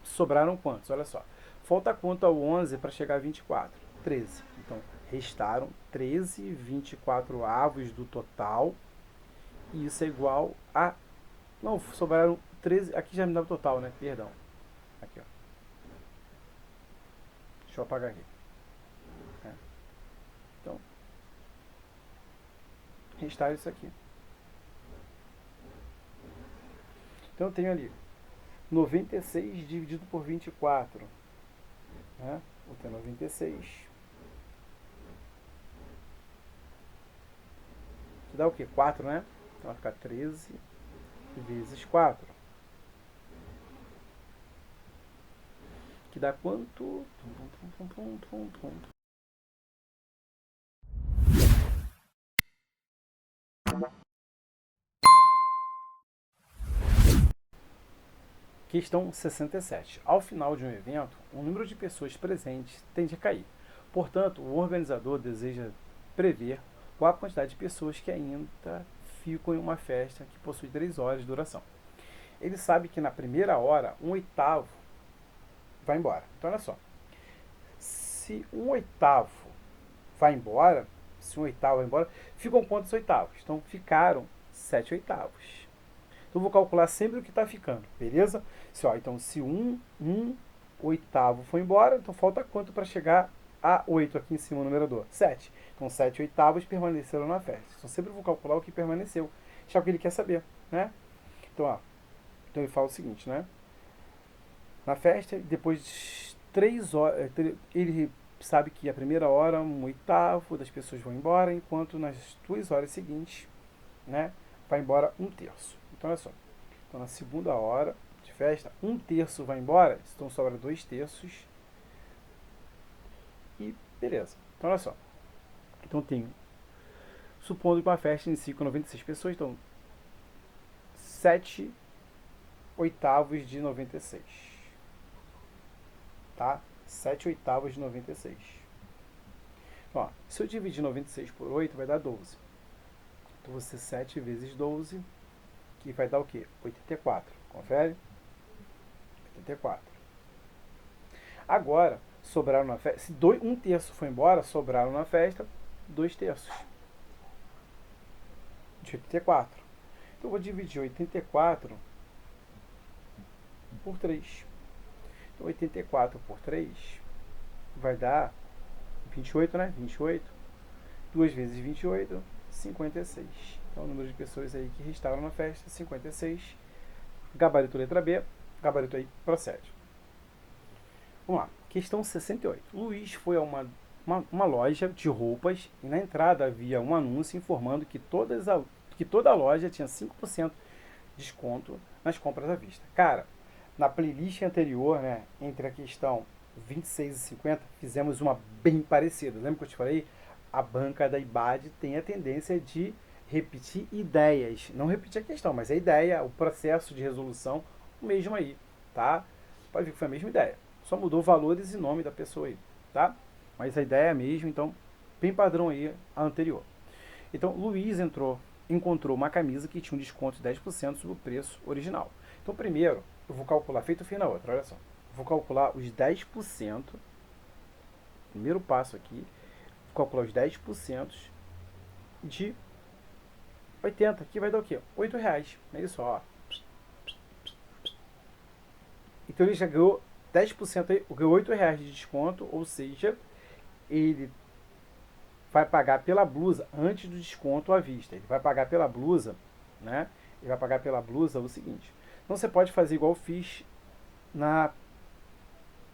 sobraram quantos? Olha só. Falta quanto ao 11 para chegar a 24? 13. Então, restaram 13/24 do total. E isso é igual a... Não, sobraram 13... Aqui já me dá o total, né? Perdão. Aqui, ó. Deixa eu apagar aqui. Então, restar isso aqui. Então, eu tenho ali 96 dividido por 24. Né? Vou ter 96. Que dá o quê? 4, né? Então vai ficar 13 vezes 4. que dá quanto? Tum, tum, tum, tum, tum, tum. Questão 67. Ao final de um evento, o número de pessoas presentes tende a cair. Portanto, o organizador deseja prever qual a quantidade de pessoas que ainda ficam em uma festa que possui 3 horas de duração. Ele sabe que na primeira hora, 1/8 vai embora. Então, olha só. Se 1/8 vai embora, se 1/8 vai embora, ficam quantos oitavos? Então, ficaram 7/8. Então, vou calcular sempre o que está ficando, beleza? Então, se 1/8 foi embora, então falta quanto para chegar a 8 aqui em cima no numerador? 7. Então, 7/8 permaneceram na festa. Então, sempre vou calcular o que permaneceu. Já o que ele quer saber, né? Então, então ele fala o seguinte, né? Na festa, depois de 3 horas, ele sabe que a primeira hora, 1/8 das pessoas vão embora, enquanto nas 2 horas seguintes, né, vai embora 1/3. Então, olha só. Então, na segunda hora de festa, 1/3 vai embora, então sobra 2/3. E beleza. Então, olha só. Então, tem, supondo que uma festa inicie com 96 pessoas, então 7/8 de 96. Tá? 7/8 de 96. Ó, se eu dividir 96 por 8, vai dar 12. Então, você 7 vezes 12, que vai dar o quê? 84. Confere? 84. Agora, sobraram na festa. Se 1/3 foi embora, sobraram na festa 2/3 de 84. Então, eu vou dividir 84 por 3. Então, 84 por 3 vai dar 28, né? 28. 2 vezes 28, 56. Então, o número de pessoas aí que restaram na festa, 56. Gabarito letra B. Gabarito aí procede. Vamos lá. Questão 68. Luiz foi a uma loja de roupas e na entrada havia um anúncio informando que toda a loja tinha 5% de desconto nas compras à vista. Cara, na playlist anterior, né, entre a questão 26 e 50, fizemos uma bem parecida. Lembra que eu te falei? A banca da IBAD tem a tendência de repetir ideias. Não repetir a questão, mas a ideia, o processo de resolução, o mesmo aí, tá? Pode ver que foi a mesma ideia. Só mudou valores e nome da pessoa aí, tá? Mas a ideia é a mesma, então, bem padrão aí a anterior. Então, Luiz encontrou uma camisa que tinha um desconto de 10% sobre o preço original. Então, primeiro, eu vou calcular, feito o fim na outra, olha só. Eu vou calcular os 10%, primeiro passo aqui, vou calcular os 10% de 80, que vai dar o quê? R$8. É isso, ó. Então, ele já ganhou 10% aí, ganhou R$8 de desconto, ou seja, ele vai pagar pela blusa antes do desconto à vista. Ele vai pagar pela blusa, né? Ele vai pagar pela blusa o seguinte. Então você pode fazer igual eu fiz na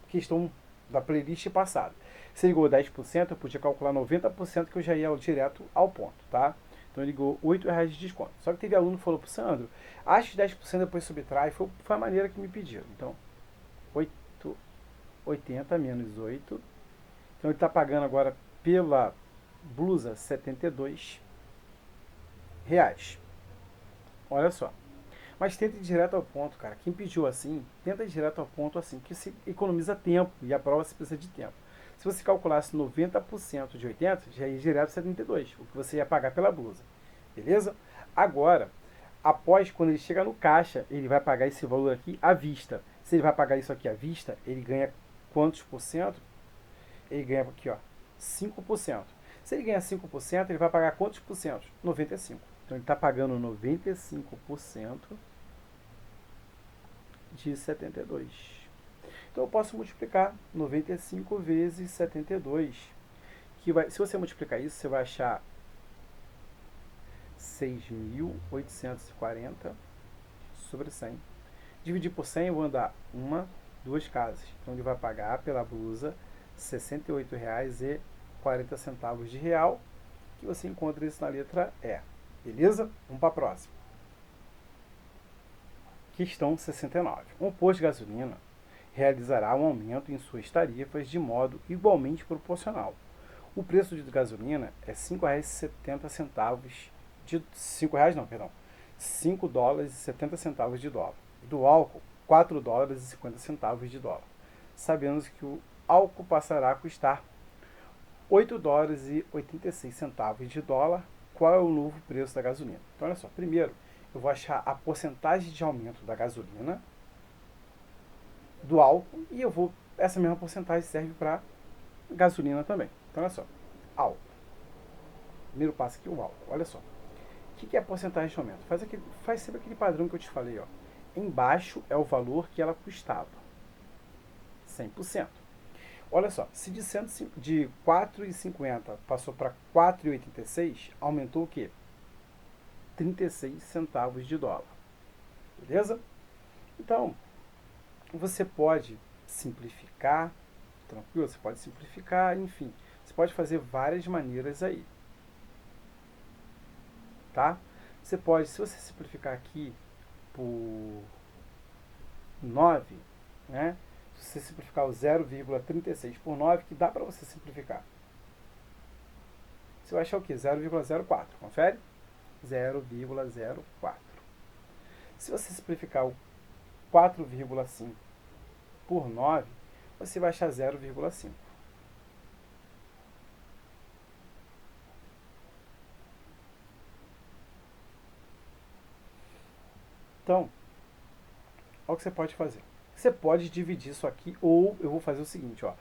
questão da playlist passada. Se ele ganhou 10%, eu podia calcular 90% que eu já ia direto ao ponto, tá? Então ele ganhou R$8 de desconto. Só que teve aluno que falou pro Sandro, acho 10% depois subtrai, foi a maneira que me pediram. Então, 80 menos 8. Então ele está pagando agora pela blusa R$72. Olha só. Mas tenta ir direto ao ponto, cara. Quem pediu assim, tenta ir direto ao ponto assim, que se economiza tempo e a prova se precisa de tempo. Se você calculasse 90% de 80, já ia direto 72, o que você ia pagar pela blusa. Beleza? Agora, após, quando ele chega no caixa, ele vai pagar esse valor aqui à vista. Se ele vai pagar isso aqui à vista, ele ganha quantos por cento? Ele ganha aqui, ó, 5%. Se ele ganha 5%, ele vai pagar quantos por cento? 95%. Então ele está pagando 95% de 72. Então eu posso multiplicar 95 vezes 72. Que vai, se você multiplicar isso, você vai achar 6.840 sobre 100. Dividir por 100, eu vou andar uma, duas casas. Então ele vai pagar pela blusa R$ 68,40 de real, que você encontra isso na letra E. Beleza? Vamos para a próxima. Questão 69. Um posto de gasolina realizará um aumento em suas tarifas de modo igualmente proporcional. O preço de gasolina é R$ 5,70 de R$ 5 não, perdão, 5 dólares e 70 centavos de dólar. Do álcool, 4 dólares e 50 centavos de dólar. Sabemos que o álcool passará a custar 8 dólares e 86 centavos de dólar. Qual é o novo preço da gasolina? Então, olha só, primeiro eu vou achar a porcentagem de aumento da gasolina, do álcool, e essa mesma porcentagem serve para gasolina também. Então, olha só, álcool. Primeiro passo aqui, o álcool. Olha só. O que é a porcentagem de aumento? Faz sempre aquele padrão que eu te falei, ó. Embaixo é o valor que ela custava. 100%. Olha só, se de R$ 4,50 passou para R$ 4,86, aumentou o quê? 36 centavos de dólar. Beleza? Então, você pode simplificar, tranquilo? Você pode simplificar, enfim. Você pode fazer várias maneiras aí. Tá? Você pode, se você simplificar aqui por 9, né? Se você simplificar o 0,36 por 9, que dá para você simplificar. Você vai achar o quê? 0,04. Confere? 0,04. Se você simplificar o 4,5 por 9, você vai achar 0,5. Então, olha o que você pode fazer. Você pode dividir isso aqui, ou eu vou fazer o seguinte, ó.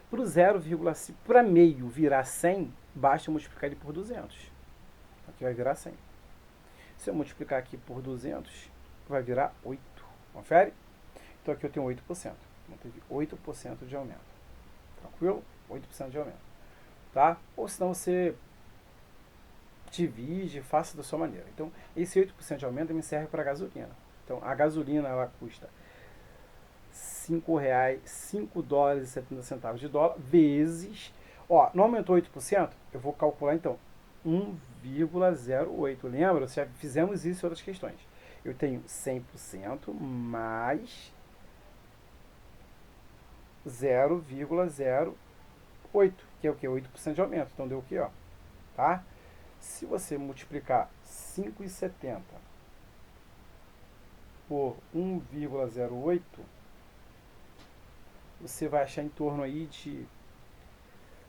Para o 0,5, para meio virar 100, basta multiplicar ele por 200. Aqui vai virar 100. Se eu multiplicar aqui por 200, vai virar 8. Confere? Então aqui eu tenho 8%. Então teve 8% de aumento. Tranquilo? 8% de aumento. Tá? Ou senão você divide, faça da sua maneira. Então, esse 8% de aumento me serve para a gasolina. Então, a gasolina ela custa R$ dólares e 70 centavos de dólar, vezes, ó, não aumentou 8%? Eu vou calcular então 1,08. Lembra? Já fizemos isso em outras questões. Eu tenho 100% mais 0,08, que é o que? 8% de aumento. Então deu o que, ó? Tá? Se você multiplicar 5,70 por 1,08, você vai achar em torno aí de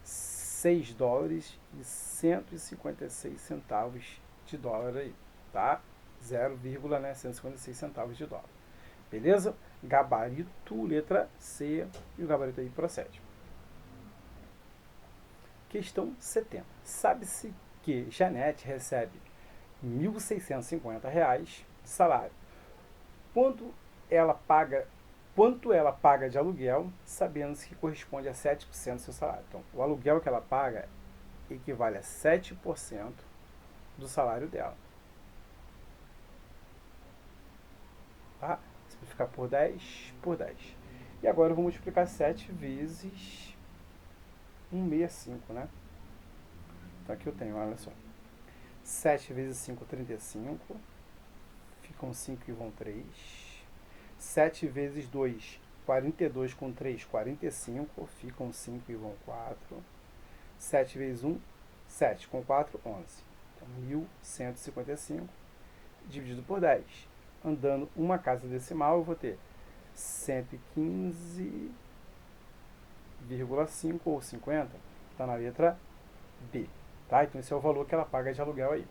6 dólares e 156 centavos de dólar aí, tá? 0,156 centavos de dólar. Beleza? Gabarito, letra C, e o gabarito aí procede. Questão 70. Sabe-se que Janete recebe R$ 1.650 de salário. Quanto ela paga de aluguel, sabendo-se que corresponde a 7% do seu salário. Então, o aluguel que ela paga equivale a 7% do salário dela. Tá? Simplificar por 10, por 10. E agora eu vou multiplicar 7 vezes 165, né? Então aqui eu tenho, olha só. 7 vezes 5, 35. Ficam 5 e vão 3. 7 vezes 2, 42 com 3, 45. Ficam 5 e vão 4. 7 vezes 1, 7. Com 4, 11. Então, 1.155 dividido por 10. Andando uma casa decimal, eu vou ter 115,5 ou 50. Está na letra B. Tá? Então, esse é o valor que ela paga de aluguel aí.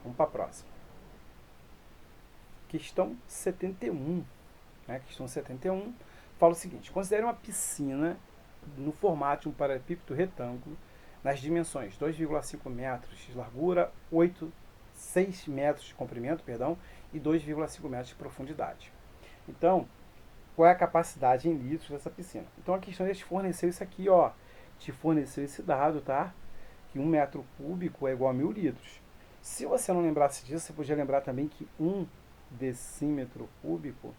Vamos para a próxima. Questão 71. Né? Questão 71 fala o seguinte: considere uma piscina no formato de um paralelepípedo retângulo nas dimensões 2,5 metros de largura, 6 metros de comprimento, e 2,5 metros de profundidade. Então, qual é a capacidade em litros dessa piscina? Então, a questão é te forneceu isso aqui, ó. Te forneceu esse dado, tá? Que 1 metro cúbico é igual a 1.000 litros. Se você não lembrasse disso, você podia lembrar também que 1 decímetro cúbico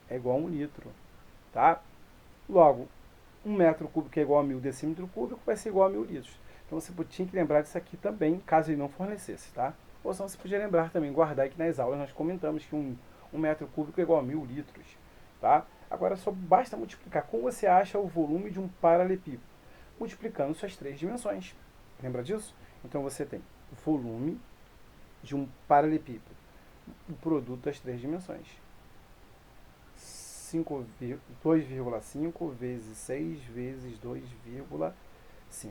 é igual a 1 litro, tá? Logo, 1 metro cúbico é igual a 1.000 decímetro cúbico, vai ser igual a 1.000 litros. Então, você tinha que lembrar disso aqui também, caso ele não fornecesse, tá? Ou senão você podia lembrar também, guardar que nas aulas nós comentamos que um metro cúbico é igual a 1.000 litros, tá? Agora só basta multiplicar. Como você acha o volume de um paralelepípedo? Multiplicando suas três dimensões. Lembra disso? Então você tem o volume de um paralelepípedo, o produto das três dimensões. 2,5 vezes 6 vezes 2,5.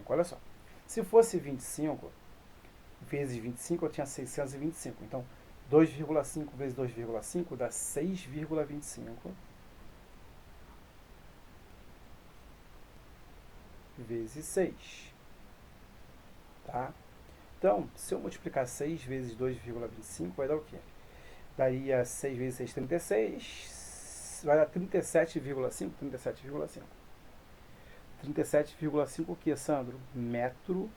Olha só. Se fosse 25 vezes 25, eu tinha 625. Então, 2,5 vezes 2,5 dá 6,25 vezes 6. Tá? Então, se eu multiplicar 6 vezes 2,25, vai dar o quê? Daria 6 vezes 6, 36. Vai dar 37,5. 37,5. 37,5 o que, Sandro? Metro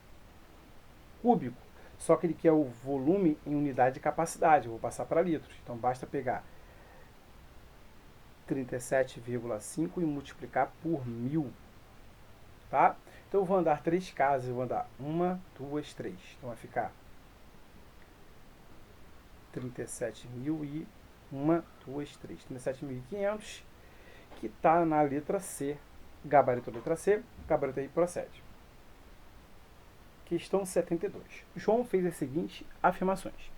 cúbico. Só que ele quer o volume em unidade de capacidade. Eu vou passar para litros. Então, basta pegar 37,5 e multiplicar por 1000. Tá? Então, eu vou andar 3 casas. Eu vou andar 1, 2, 3. Então, vai ficar 37.000 e 1, 2, 3. 37.500, que está na letra C. Gabarito letra C, gabarito aí procede. Questão 72. João fez as seguintes afirmações.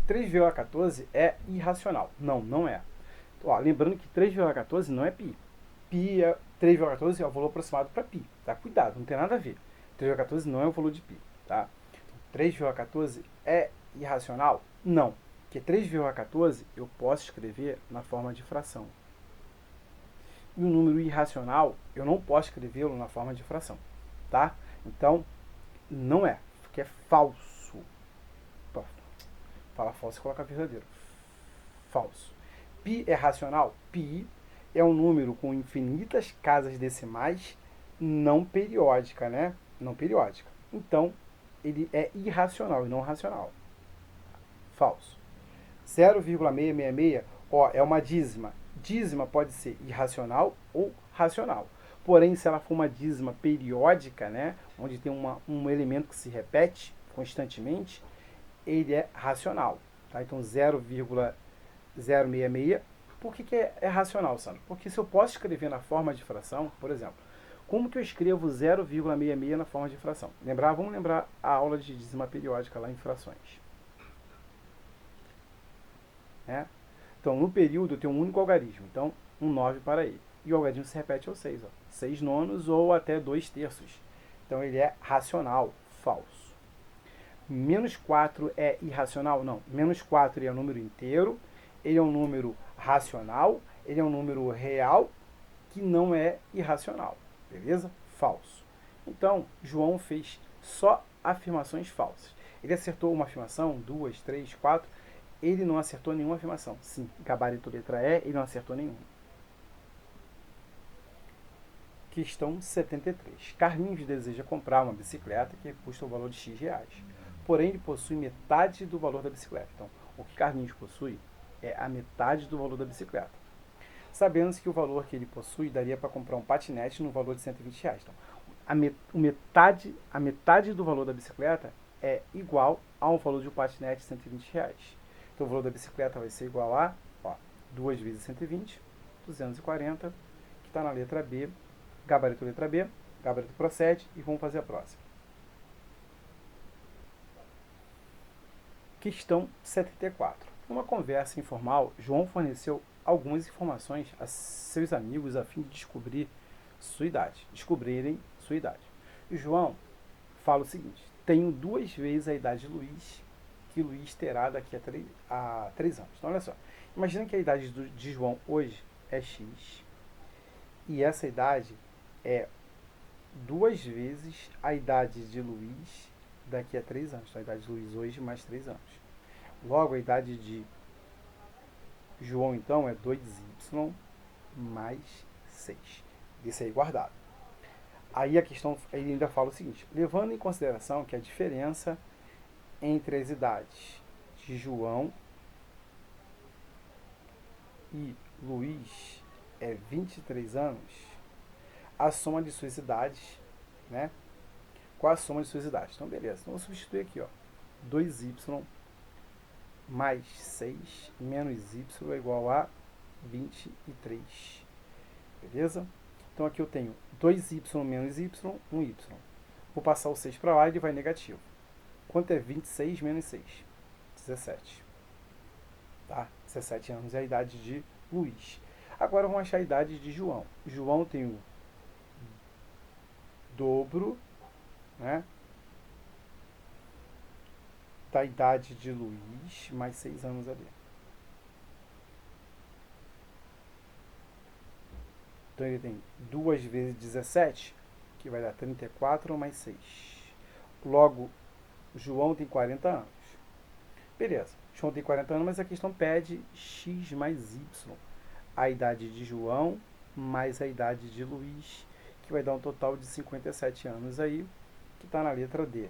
3,14 é irracional. Não, não é. Ó, lembrando que 3,14 não é π. 3,14 é o valor aproximado para π. Tá? Cuidado, não tem nada a ver. 3,14 não é o valor de π. Tá? 3,14 é irracional? Não. Porque 3,14 eu posso escrever na forma de fração. E o número irracional, eu não posso escrevê-lo na forma de fração. Tá? Então, não é. Porque é falso. Fala falso e coloca verdadeiro. Falso. Π é racional? Π é um número com infinitas casas decimais não periódica, né? Não periódica. Então, ele é irracional e não racional. Falso. 0,666, ó, é uma dízima. Dízima pode ser irracional ou racional. Porém, se ela for uma dízima periódica, né, onde tem um elemento que se repete constantemente, ele é racional. Tá? Então, 0,066. Por que é racional, Sandro? Porque se eu posso escrever na forma de fração, por exemplo, como que eu escrevo 0,66 na forma de fração? Vamos lembrar a aula de dízima periódica lá em frações. Né? Então, no período eu tenho um único algarismo, então 1/9 para ele. E o algarismo se repete ao 6, ó. 6 nonos ou até 2/3. Então ele é racional, falso. Menos 4 é irracional? Não. Menos 4 ele é um número inteiro, ele é um número racional, ele é um número real que não é irracional. Beleza? Falso. Então, João fez só afirmações falsas. Ele acertou uma afirmação, 2, 3, 4. Ele não acertou nenhuma afirmação. Sim, gabarito letra E, ele não acertou nenhuma. Questão 73. Carlinhos deseja comprar uma bicicleta que custa o valor de X reais. Porém, ele possui metade do valor da bicicleta. Então, o que Carlinhos possui é a metade do valor da bicicleta. Sabendo-se que o valor que ele possui daria para comprar um patinete no valor de 120 reais. Então, a metade do valor da bicicleta é igual ao valor de um patinete de 120 reais. Então, o valor da bicicleta vai ser igual a 2 vezes 120, 240, que está na letra B, gabarito letra B, gabarito procede, e vamos fazer a próxima. Questão 74. Numa conversa informal, João forneceu algumas informações a seus amigos a fim de descobrirem sua idade. E João fala o seguinte: tenho 2 vezes a idade de Luiz, que Luiz terá daqui a 3 anos. Então, olha só. Imagina que a idade de João hoje é X. E essa idade é 2 vezes a idade de Luiz daqui a 3 anos. Então, a idade de Luiz hoje mais 3 anos. Logo, a idade de João, então, é 2y mais 6. Isso aí guardado. Aí a questão, ele ainda fala o seguinte: levando em consideração que a diferença entre as idades de João e Luiz é 23 anos, a soma de suas idades, né? Qual a soma de suas idades? Então, beleza. Então, eu vou substituir aqui, ó. 2y mais 6 menos y é igual a 23. beleza? Então aqui eu tenho 2y menos y, 1y. Vou passar o 6 para lá e ele vai negativo. Quanto é 26 menos 6? 17. Tá? 17 anos é a idade de Luiz. Agora vamos achar a idade de João. João tem o dobro, né, da idade de Luiz, mais 6 anos ali. Então ele tem 2 vezes 17, que vai dar 34 mais 6. Logo, João tem 40 anos. Beleza, João tem 40 anos, mas a questão pede x mais y. A idade de João mais a idade de Luiz, que vai dar um total de 57 anos aí, que está na letra D.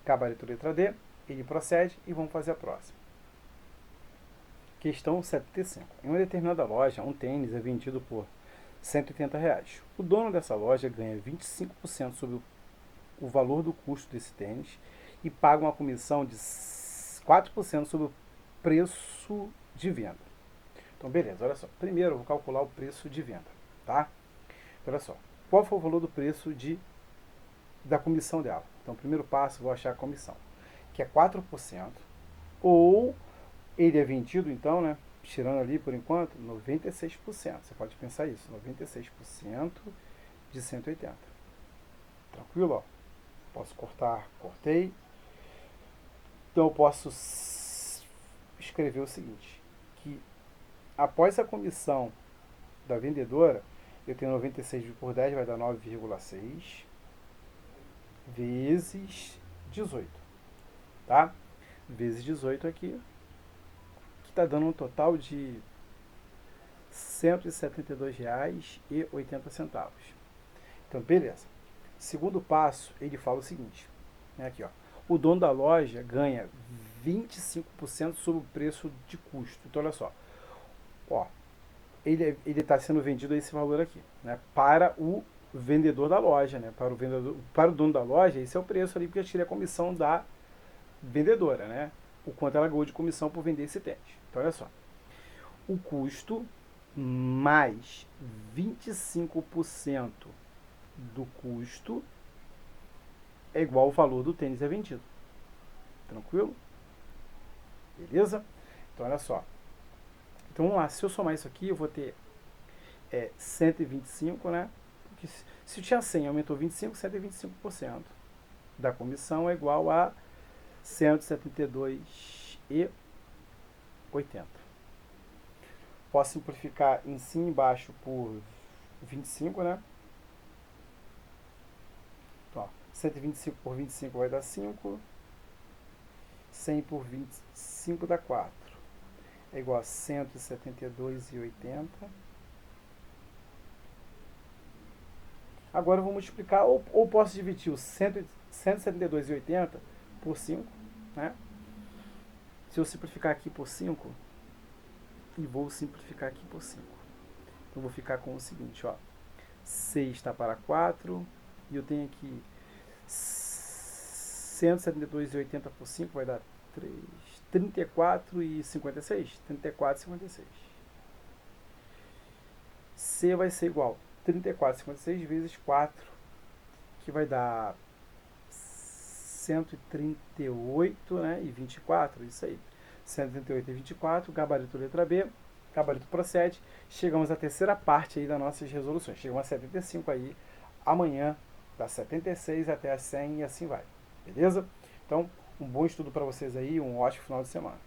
Gabarito letra D, ele procede e vamos fazer a próxima. Questão 75. Em uma determinada loja, um tênis é vendido por R$180. O dono dessa loja ganha 25% sobre o valor do custo desse tênis e paga uma comissão de 4% sobre o preço de venda. Então, beleza, olha só. Primeiro, eu vou calcular o preço de venda, tá? Então, olha só. Qual foi o valor do preço da comissão dela? Então, primeiro passo, vou achar a comissão, que é 4%, ou ele é vendido, então, né, tirando ali, por enquanto, 96%. Você pode pensar isso, 96% de 180. Tranquilo? Ó. Posso cortar, cortei. Então, eu posso escrever o seguinte, que após a comissão da vendedora, eu tenho 96 por 10, vai dar 9,6 vezes 18, tá? Vezes 18 aqui, que está dando um total de R$ 172,80. Então, beleza. Segundo passo, ele fala o seguinte, né, aqui, ó. O dono da loja ganha 25% sobre o preço de custo. Então, olha só. Ó, ele está sendo vendido a esse valor aqui, né, para o vendedor da loja, né, para o dono da loja, esse é o preço ali, porque eu tirei a comissão da vendedora, né, o quanto ela ganhou de comissão por vender esse tênis. Então, olha só. O custo mais 25% do custo é igual ao valor do tênis é vendido. Tranquilo? Beleza? Então, olha só. Então, vamos lá. Se eu somar isso aqui, eu vou ter 125, né? Porque se eu tinha 100, aumentou 25, 125% da comissão é igual a 172,80. Posso simplificar em cima e embaixo por 25, né? Então, ó, 125 por 25 vai dar 5. 100 por 25 dá 4. É igual a 172,80. Agora eu vou multiplicar, ou posso dividir os 172,80 por 5, né? Se eu simplificar aqui por 5, e vou simplificar aqui por 5. Então, vou ficar com o seguinte, ó. 6 está para 4, e eu tenho aqui 172,80 por 5 vai dar 34,56. 34,56. C vai ser igual a 34,56 vezes 4, que vai dar 138, né, e 24, isso aí. 138 e 24, gabarito letra B, gabarito procede. Chegamos à terceira parte aí das nossas resoluções. Chegamos a 75 aí, amanhã, das 76 até as 100 e assim vai. Beleza? Então, um bom estudo para vocês aí, um ótimo final de semana.